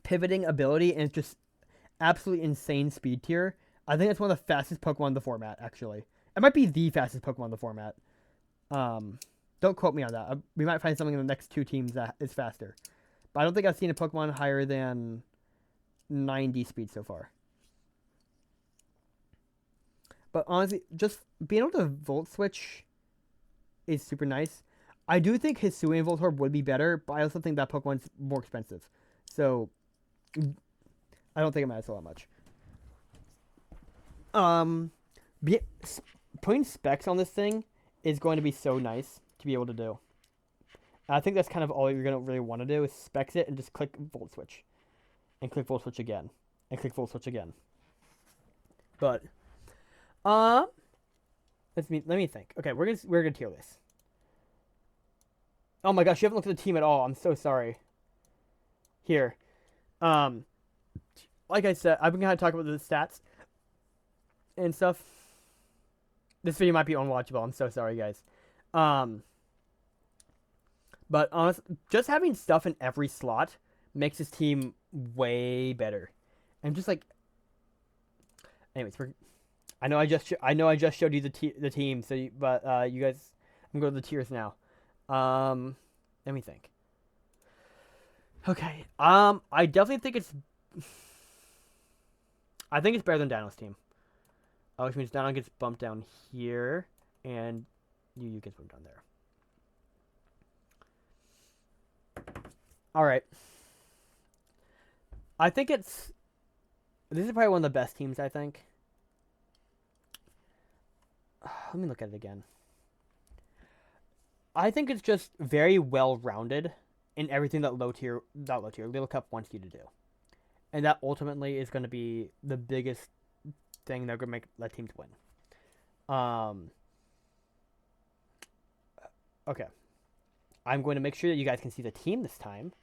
pivoting ability and it's just absolutely insane speed tier. I think it's one of the fastest Pokemon in the format, actually. It might be the fastest Pokemon in the format. Don't quote me on that. We might find something in the next two teams that is faster. But I don't think I've seen a Pokemon higher than 90 speed so far. But honestly, just being able to Volt Switch is super nice. I do think Hisuian Voltorb would be better, but I also think that Pokemon's more expensive. So, I don't think it matters all that much. Putting specs on this thing is going to be so nice to be able to do. I think that's kind of all you're going to really want to do is specs it and just click Volt Switch. And click Volt Switch again. And click Volt Switch again. But, let me think. Okay, we're gonna tier this. Oh my gosh, you haven't looked at the team at all. I'm so sorry. here. Um, like I said, I've been kind of talking about the stats and stuff. This video might be unwatchable. I'm so sorry, guys. But honestly, just having stuff in every slot makes this team way better. And just like, anyways, I know I just showed you the team. So, but you guys, I'm going to the tiers now. Let me think. Okay. I definitely think it's. I think it's better than Dino's team. Which means Dino gets bumped down here, and you gets bumped down there. All right. I think it's. This is probably one of the best teams. I think. Let me look at it again. I think it's just very well rounded in everything that Little Cup wants you to do, and that ultimately is going to be the biggest thing that going to let teams win. Okay. I'm going to make sure that you guys can see the team this time.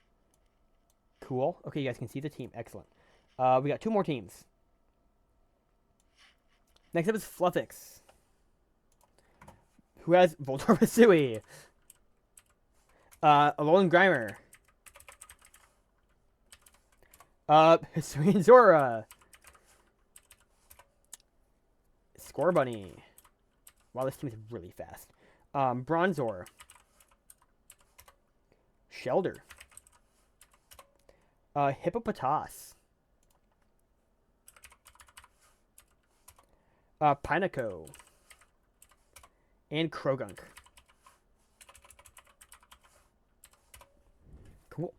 Cool. Okay, you guys can see the team. Excellent. We got 2 more teams. Next up is Fluvyx, who has Voltorb Hisui, Alolan Grimer, Hisui and Zora, Scorbunny. Wow, this team is really fast. Bronzor, Shelder, Hippopotas, Pineco, and Krogunk. Cool.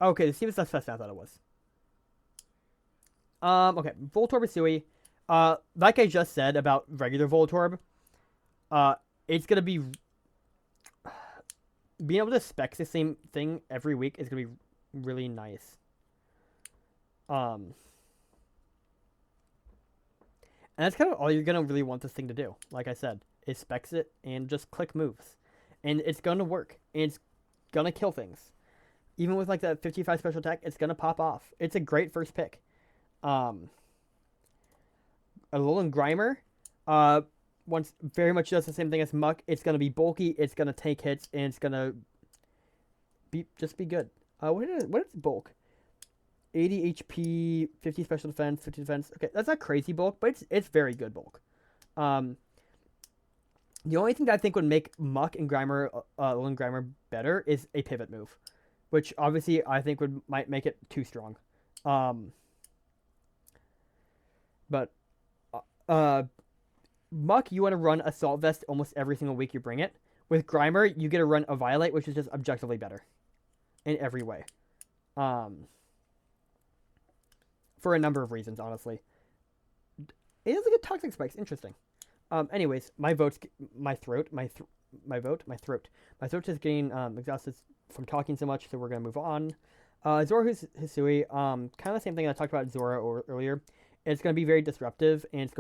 Okay, the team is less fast than I thought it was. Okay, Voltorb Hisui. Like I just said about regular Voltorb, it's gonna be being able to spec the same thing every week is gonna be really nice. And that's kind of all you're gonna really want this thing to do. Like I said, is specs it and just click moves, and it's gonna work. And it's gonna kill things. Even with like that 55 special attack, it's gonna pop off. It's a great first pick. Alolan Grimer, once very much does the same thing as Muck. It's gonna be bulky. It's gonna take hits, and it's gonna be good. What is bulk? 80 HP, 50 special defense, 50 defense. Okay, that's not crazy bulk, but it's very good bulk. The only thing that I think would make Muck and Grimer, Alolan Grimer better is a pivot move, which obviously I think might make it too strong. But Muck, you want to run Assault Vest almost every single week you bring it. With Grimer, you get to run a Violate, which is just objectively better in every way. For a number of reasons, honestly. It has like a Toxic Spikes. Interesting. Anyways, my throat is getting exhausted from talking so much, so we're gonna move on. Zora Hisui, kind of the same thing I talked about Zora earlier. It's gonna be very disruptive, and it's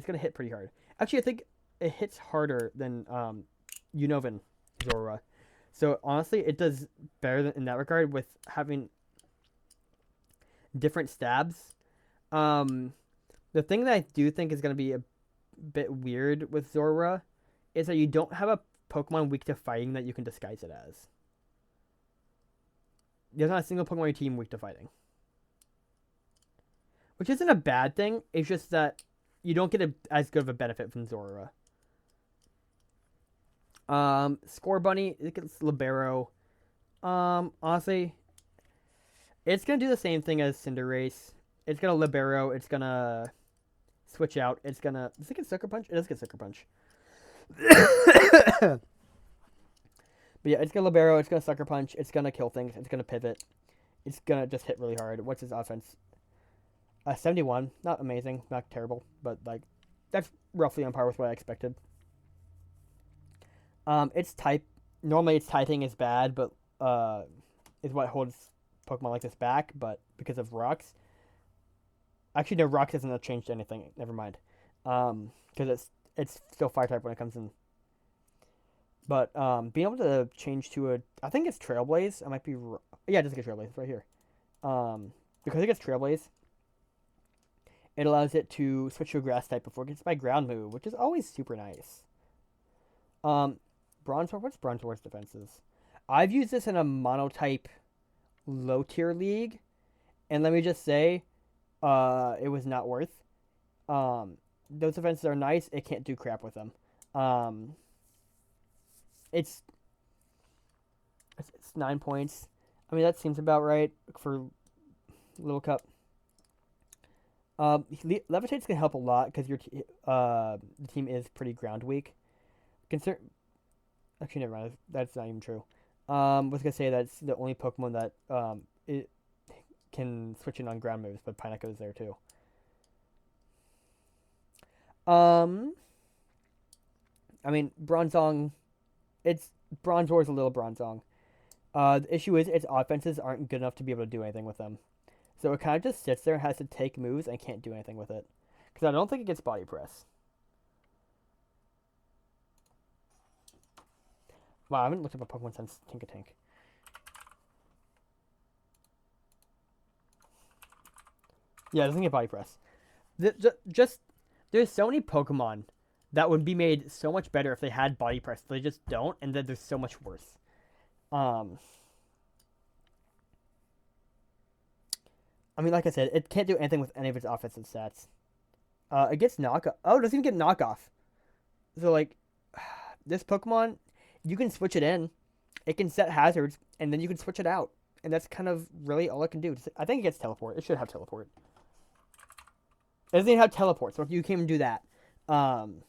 gonna hit pretty hard. Actually, I think it hits harder than Unova Zora. So honestly, it does better in that regard with having different stabs. The thing that I do think is gonna be a bit weird with Zora is that you don't have a Pokemon weak to fighting that you can disguise it as. There's not a single Pokemon on your team weak to fighting. Which isn't a bad thing, it's just that you don't get as good of a benefit from Zora. Scorbunny, it gets Libero. Honestly, it's gonna do the same thing as Cinderace. It's gonna Libero, it's gonna switch out, does it get Sucker Punch? It does get Sucker Punch. But yeah, it's gonna Libero, it's gonna Sucker Punch, it's gonna kill things, it's gonna pivot. It's gonna just hit really hard. What's his offense? 71. Not amazing, not terrible, but like that's roughly on par with what I expected. Its type, normally its typing is bad, but is what holds Pokemon like this back, but because of rocks. Actually, no, rocks hasn't changed anything. Never mind. Because it's still fire type when it comes in. But being able to change to I think it's Trailblaze. I might be, yeah, it does get Trailblaze right here. Because it gets Trailblaze, it allows it to switch to a grass type before it gets by ground move, which is always super nice. Um, Bronzor, what's Bronzor's defenses? I've used this in a monotype low tier league, and let me just say, it was not worth. Those defenses are nice. It can't do crap with them. Um, it's it's 9 points. I mean that seems about right for Little Cup. Levitate's gonna help a lot because the team is pretty ground weak. Concern. Actually, never mind. That's not even true. Was gonna say that's the only Pokemon that it can switch in on ground moves, but Pineco is there too. Um, I mean Bronzong. It's Bronzor is a little Bronzong. The issue is its offenses aren't good enough to be able to do anything with them. So it kind of just sits there and has to take moves and can't do anything with it. Because I don't think it gets body press. Wow, I haven't looked up a Pokemon since Tinkatank. Yeah, it doesn't get body press. Just there's so many Pokemon that would be made so much better if they had body press. They just don't, and then they're so much worse. Um, I mean, like I said, it can't do anything with any of its offensive stats. It gets knockoff. Oh, it doesn't even get knockoff. So like, this Pokemon, you can switch it in. It can set hazards, and then you can switch it out, and that's kind of really all it can do. I think it gets teleport. It should have teleport. It doesn't even have teleport, so you can't even do that. Um,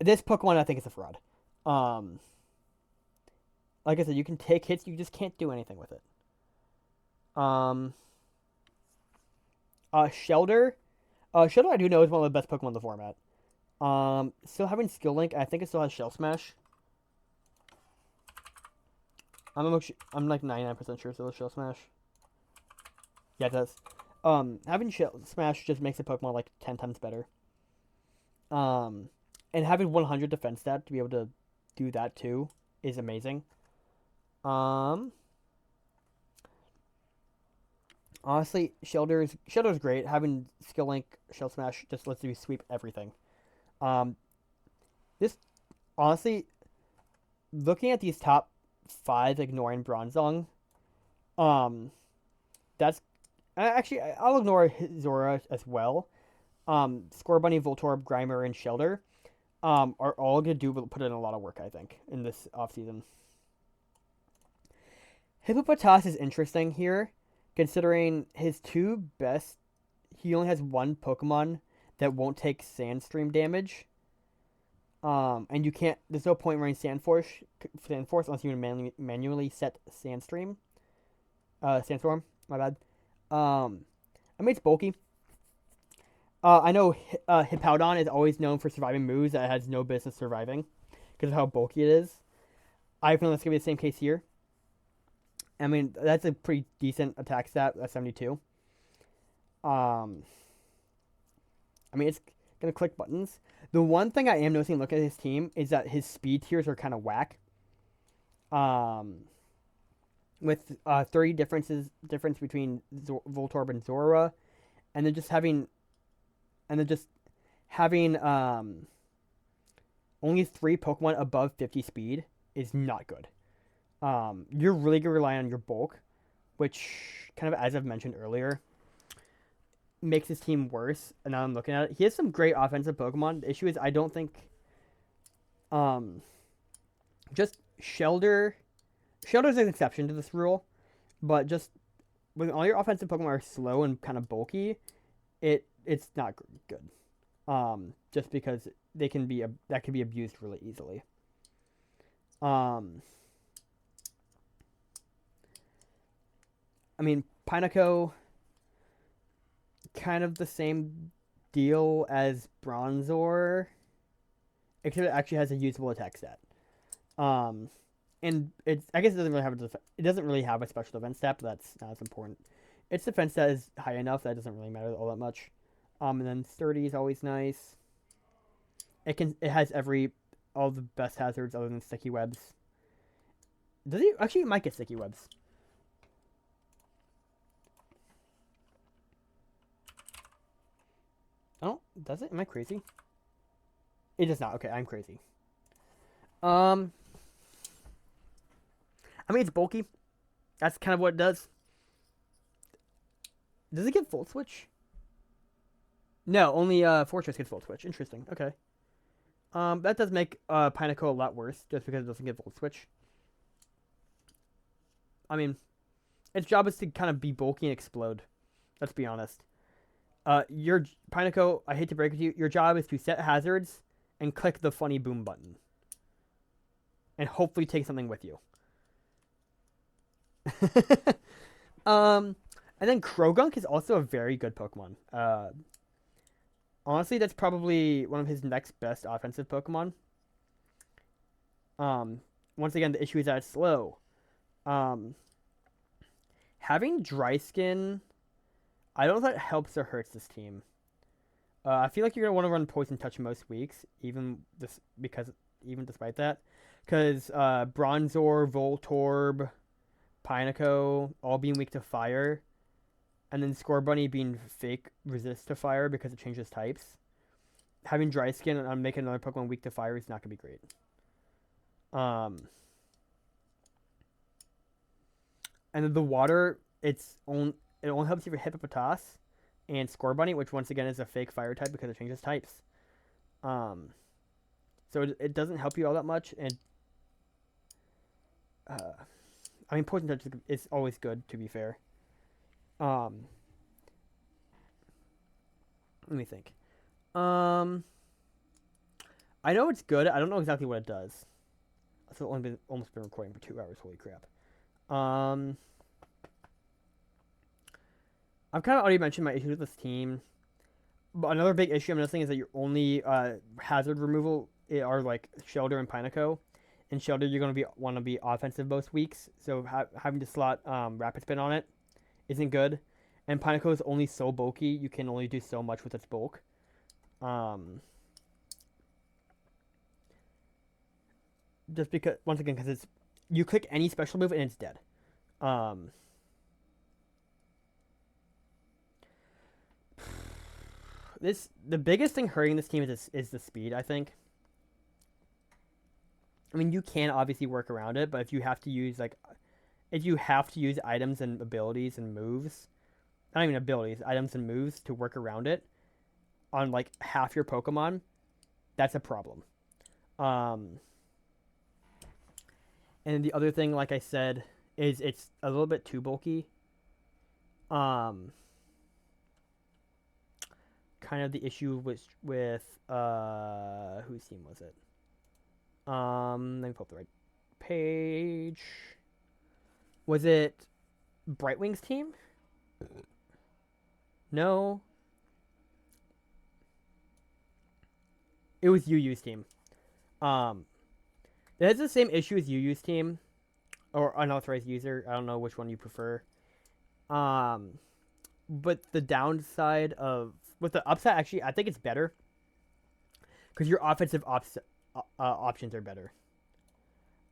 this Pokemon, I think, is a fraud. Um, like I said, you can take hits, you just can't do anything with it. Um, Shelter. Shelter, I do know is one of the best Pokemon in the format. Still having Skill Link, I think it still has Shell Smash. I'm like 99% sure it still has Shell Smash. Yeah, it does. Having Shell Smash just makes the Pokemon like 10 times better. And having 100 defense stat to be able to do that too is amazing. Honestly, Shelter's great. Having Skill Link, Shell Smash just lets you sweep everything. Um, this honestly, looking at these top five, ignoring Bronzong, um, that's actually I'll ignore Zora as well. Scorbunny, Voltorb, Grimer, and Shelter, are all gonna put in a lot of work. I think in this offseason. Hippopotas is interesting here, considering his two best. He only has one Pokemon that won't take Sandstream damage. And you can't. There's no point running Sandforce unless you manually set Sandstorm. My bad. I mean it's bulky. I know Hippowdon is always known for surviving moves that it has no business surviving because of how bulky it is. I feel that's gonna be the same case here. I mean that's a pretty decent attack stat at 72. I mean it's gonna click buttons. The one thing I am noticing, look at his team, is that his speed tiers are kind of whack. With 30 difference between Voltorb and Zora, and then just having only 3 Pokemon above 50 speed is not good. You're really gonna rely on your bulk, which kind of, as I've mentioned earlier, makes his team worse. And now I'm looking at it. He has some great offensive Pokemon. The issue is I don't think just Shelter's an exception to this rule, but just when all your offensive Pokemon are slow and kind of bulky, it's not good. Just because that can be abused really easily. I mean, Pineco, kind of the same deal as Bronzor, except it actually has a usable attack stat. And I guess it doesn't really have a special defense stat, but that's not as important. Its defense stat is high enough that it doesn't really matter all that much. And then 30 is always nice. It has every all the best hazards other than sticky webs. Does he? Actually, he might get sticky webs. Oh, does it? Am I crazy? It does not. Okay, I'm crazy. I mean, it's bulky. That's kind of what it does. Does it get Volt Switch? No, only Fortress gets Volt Switch. Interesting. Okay. That does make Pineco a lot worse, just because it doesn't get Volt Switch. I mean, its job is to kind of be bulky and explode. Let's be honest. Your Pineco, I hate to break it to you, your job is to set hazards and click the funny boom button. And hopefully take something with you. And then Krogunk is also a very good Pokemon. Honestly, that's probably one of his next best offensive Pokemon. Once again, the issue is that it's slow. Having Dry Skin, I don't know if that helps or hurts this team. I feel like you're gonna want to run Poison Touch most weeks, even despite that, because Bronzor, Voltorb, Pineco all being weak to fire, and then Scorbunny being fake resist to fire because it changes types. Having Dry Skin and making another Pokemon weak to fire is not gonna be great. And then the water, it only helps you for Hippopotas and Scorbunny, which once again is a fake fire type because it changes types. So it doesn't help you all that much, and I mean, Poison Touch is always good, to be fair. Let me think. I know it's good. I don't know exactly what it does. I've almost been recording for 2 hours. Holy crap. I've kind of already mentioned my issues with this team. But another big issue I'm noticing is that your only hazard removal are like Shelter and Pineco. In Shelter, you're going to want to be offensive most weeks, so having to slot Rapid Spin on it isn't good. And Pineco is only so bulky; you can only do so much with its bulk. Just because, once again, because you click any special move and it's dead. The biggest thing hurting this team is the speed, I think. I mean, you can obviously work around it, but if you have to use items and abilities and moves, not even abilities, items and moves to work around it on like half your Pokemon, that's a problem. And the other thing, like I said, is it's a little bit too bulky. Kind of the issue with whose team was it? Let me pull up the right page. Was it Brightwing's team? No. It was UU's team. It has the same issue as UU's team. Or unauthorized user. I don't know which one you prefer. But the downside of... With the upside, actually, I think it's better. Because your offensive options are better.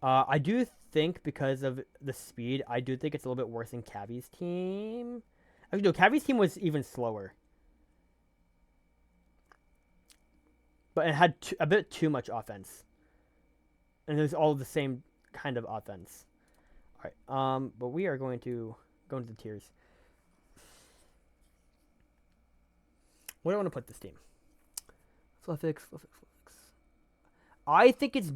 I do think because of the speed, I do think it's a little bit worse than Cavvy's team. Actually, no, Cavvy's team was even slower. But it had a bit too much offense. And it was all the same kind of offense. Alright, but we are going to go into the tiers. Where do I want to put this team? Fluvyx. I think it's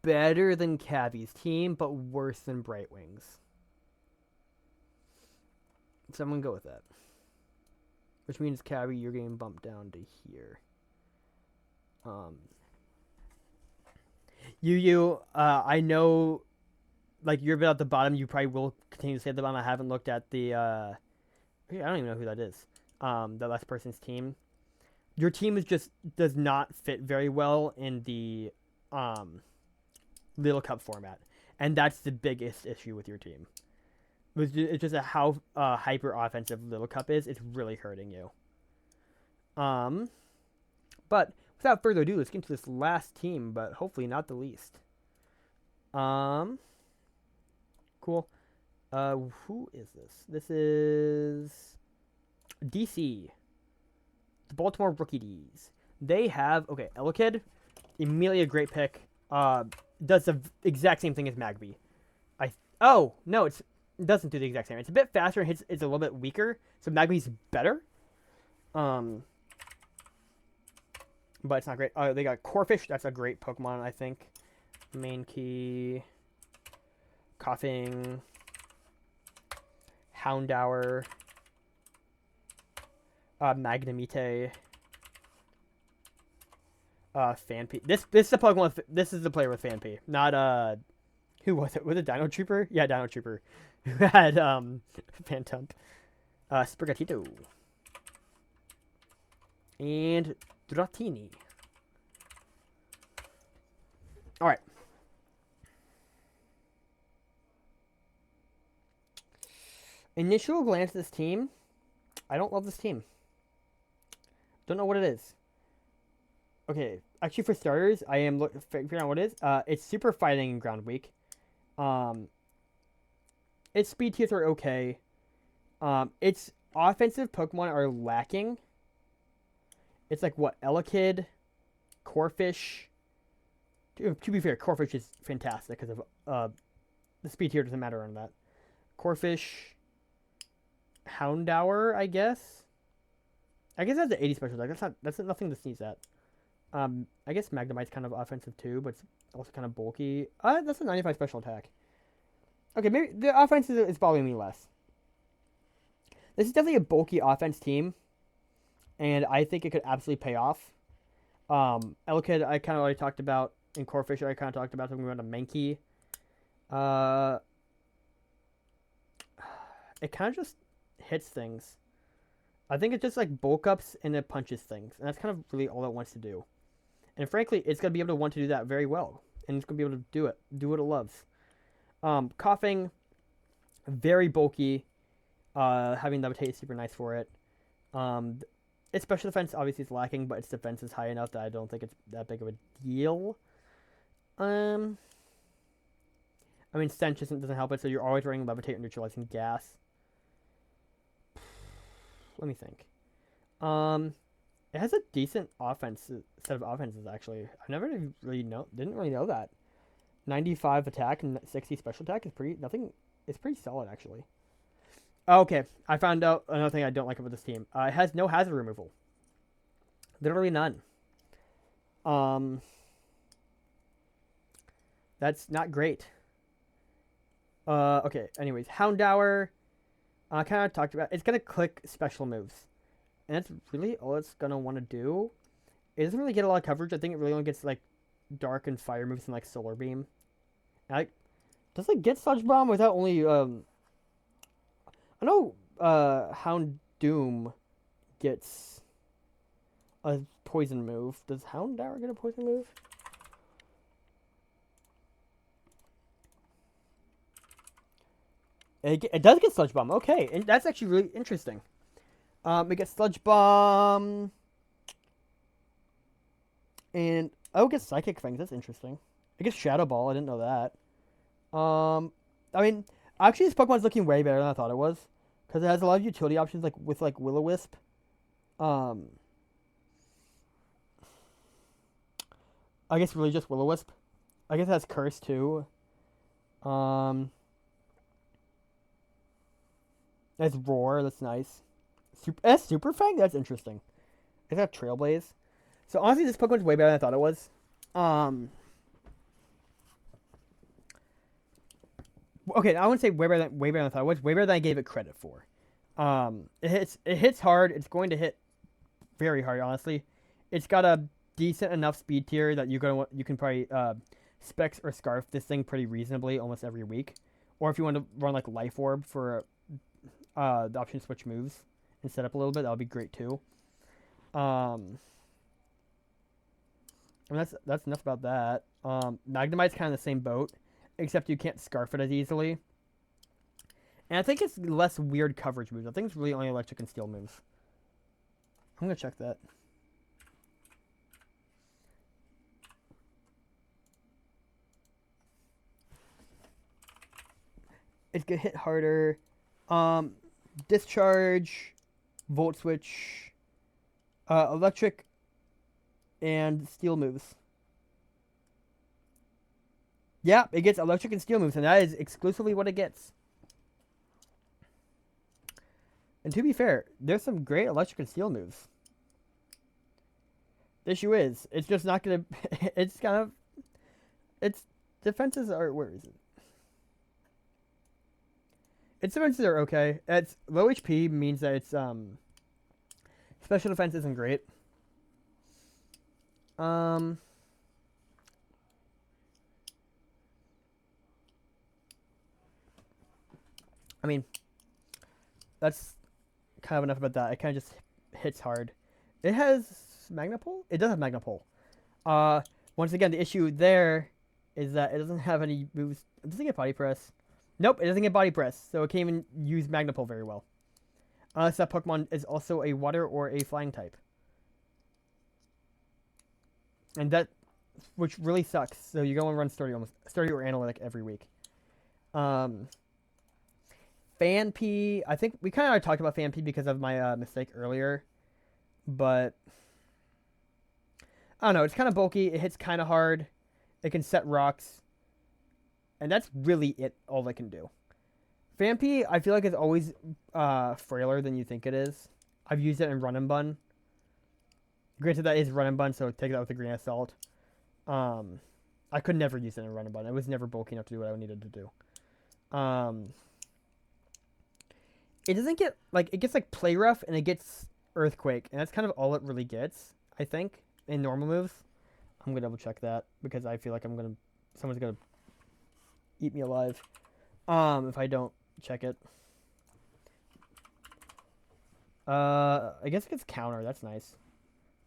better than Cavvy's team, but worse than Brightwing's. So I'm going to go with that. Which means, Cavvy, you're getting bumped down to here. I know, like, you're a bit at the bottom. You probably will continue to stay at the bottom. I haven't looked at the, I don't even know who that is. The last person's team. Your team does not fit very well in the Little Cup format, and that's the biggest issue with your team. It's just how hyper offensive Little Cup is. It's really hurting you. But without further ado, let's get into this last team, but hopefully not the least. Cool. Who is this? This is DC. The Baltimore Rookie D's. They have, okay, Elekid, immediately a great pick. Does the exact same thing as Magby. Oh, no, it doesn't do the exact same. It's a bit faster and it's a little bit weaker, so Magby's better. But it's not great. They got Corphish. That's a great Pokemon, I think. Main Key. Coughing. Houndour. Magnemite. Fanpy. This is the Pokemon. This is the player with Fanpy, not who was it? Was it Dinotrooper? Yeah, Dinotrooper. Who had Phantump. Sprigatito. And Dratini. Alright. Initial glance at this team. I don't love this team. Don't know what it is. Okay, actually for starters, I am figuring out what it is. It's super fighting and ground weak. Its speed tiers are okay. Its offensive Pokemon are lacking. It's like what? Elekid, Corphish. To be fair, Corphish is fantastic because of the speed tier doesn't matter on that. Corphish, Houndour, I guess. I guess that's an 80 special attack. That's nothing to sneeze at. I guess Magnemite's kind of offensive too, but it's also kind of bulky. That's a 95 special attack. Okay, maybe the offense is bothering me less. This is definitely a bulky offense team, and I think it could absolutely pay off. Elekid, I kind of already talked about, and Corphish, I kind of talked about when we went to Mankey. It kind of just hits things. I think it's just like bulk ups and it punches things, and that's kind of really all it wants to do. And frankly, it's gonna be able to want to do that very well, and it's gonna be able to do what it loves. Coughing, very bulky. Having Levitate is super nice for it. Its special defense obviously is lacking, but its defense is high enough that I don't think it's that big of a deal. I mean, Stench doesn't help it, so you're always running Levitate and neutralizing gas. Let me think. It has a decent set of offenses actually. I never didn't really know that. 95 attack and 60 special attack is it's pretty solid actually. Okay, I found out another thing I don't like about this team. It has no hazard removal. Literally none. That's not great. Okay, anyways, Houndour. I kind of talked about it's gonna click special moves, and that's really all it's gonna want to do. It doesn't really get a lot of coverage. I think it really only gets like dark and fire moves and like solar beam. And does it get Sludge Bomb without only I know Houndoom gets a poison move. Does Houndour get a poison move? It does get Sludge Bomb. Okay, and that's actually really interesting. It gets Sludge Bomb. And it gets Psychic Fangs. That's interesting. It gets Shadow Ball. I didn't know that. I mean, actually, this Pokemon's looking way better than I thought it was. Because it has a lot of utility options like with like Will-O-Wisp. I guess really just Will-O-Wisp. I guess it has Curse too. That's Roar. That's nice. Super Fang? That's interesting. Is that Trailblaze? So honestly, this Pokemon's way better than I thought it was. Okay, I wouldn't say way better than I thought it was. Way better than I gave it credit for. It hits hard. It's going to hit very hard. Honestly, it's got a decent enough speed tier that you can probably Specs or Scarf this thing pretty reasonably almost every week. Or if you want to run like Life Orb for the option to switch moves and set up a little bit, that would be great too. And that's enough about that. Magnemite's kind of the same boat, except you can't Scarf it as easily. And I think it's less weird coverage moves. I think it's really only electric and steel moves. I'm gonna check that. It's gonna hit harder. Discharge, volt switch, electric, and steel moves. Yeah, it gets electric and steel moves, and that is exclusively what it gets. And to be fair, there's some great electric and steel moves. The issue is, it's just not gonna. It's kind of. Its defenses are. Where is it? Its defenses are okay. It's low HP means that its special defense isn't great. I mean, that's kind of enough about that. It kind of just hits hard. It has Magnapole? It does have Magnapole. Once again, the issue there is that it doesn't have any moves. Does it get Body Press? Nope, it doesn't get Body Press, so it can't even use Magnapole very well. Unless that Pokemon is also a water or a flying type. And that, which really sucks. So you're going to run Sturdy or Analytic every week. Fanpy, I think we kind of talked about Fanpy because of my mistake earlier. But, I don't know, it's kind of bulky. It hits kind of hard. It can set rocks. And that's really all it can do. Fanpy, I feel like it's always frailer than you think it is. I've used it in Run and Bun. Granted, that is Run and Bun, so take that with a grain of salt. I could never use it in Run and Bun. It was never bulky enough to do what I needed to do. It doesn't get, like, it gets, like, Play Rough, and it gets Earthquake, and that's kind of all it really gets, I think, in normal moves. I'm gonna double check that, because I feel like someone's gonna eat me alive, if I don't check it. I guess it gets Counter, that's nice.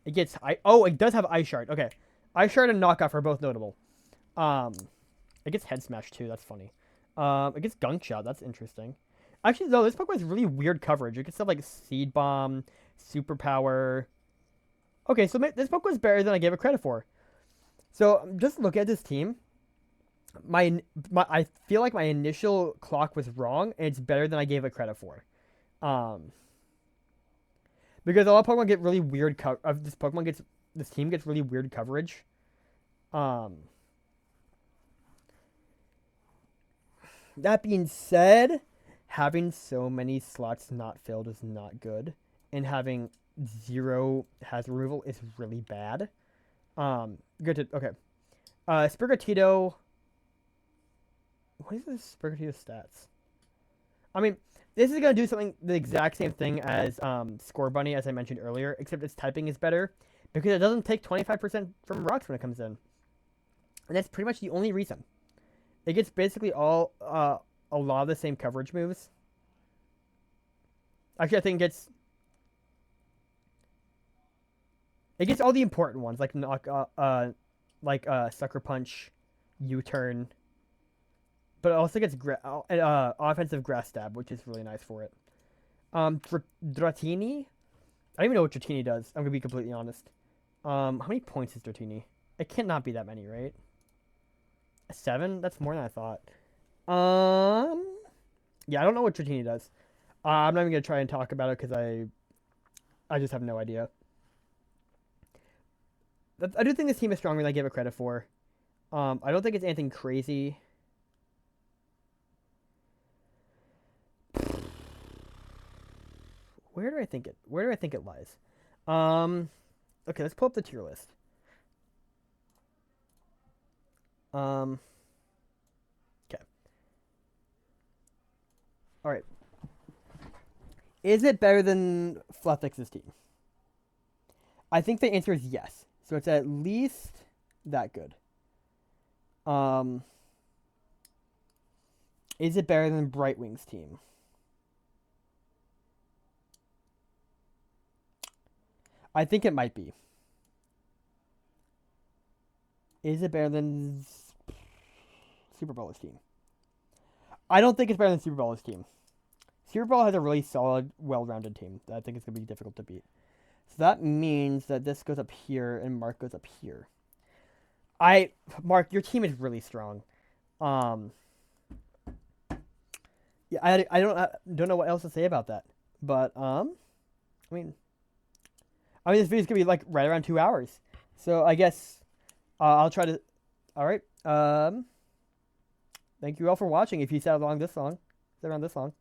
It gets, it does have Ice Shard, okay. Ice Shard and Knockoff are both notable. It gets Head Smash, too, that's funny. It gets Gunk Shot, that's interesting. Actually, though, this Pokemon has really weird coverage. It gets stuff like Seed Bomb, Superpower. Okay, so this Pokemon is better than I gave it credit for. So, just look at this team. I feel like my initial clock was wrong, and it's better than I gave it credit for. Because a lot of Pokemon get really weird this team gets really weird coverage. That being said, having so many slots not filled is not good, and having 0 hazard removal is really bad. Okay. Sprigatito. What is this Sprigatito stats? I mean, this is gonna do the exact same thing as Score Bunny, as I mentioned earlier, except its typing is better because it doesn't take 25% from rocks when it comes in, and that's pretty much the only reason. It gets basically a lot of the same coverage moves. Actually, I think it gets all the important ones, like Sucker Punch, U-Turn, but it also gets offensive Grass Stab, which is really nice for it. Dratini, I don't even know what Dratini does. I'm gonna be completely honest. How many points is Dratini? It cannot be that many, right? 7? That's more than I thought. Yeah, I don't know what Dratini does. I'm not even gonna try and talk about it because I just have no idea. I do think this team is stronger than I give it credit for. I don't think it's anything crazy. Where do I think it lies? Okay, let's pull up the tier list. Okay. All right. Is it better than Fluvyx's team? I think the answer is yes. So it's at least that good. Is it better than Brightwing's team? I think it might be. Is it better than SuprBallr's team? I don't think it's better than SuprBallr's team. SuprBallr has a really solid, well-rounded team that I think is going to be difficult to beat. So that means that this goes up here and Mark goes up here. Mark, your team is really strong. yeah, I don't know what else to say about that. But I mean, this video's gonna be like right around 2 hours, so I guess I'll try to. All right. Thank you all for watching. If you sat along this long, sat around this long.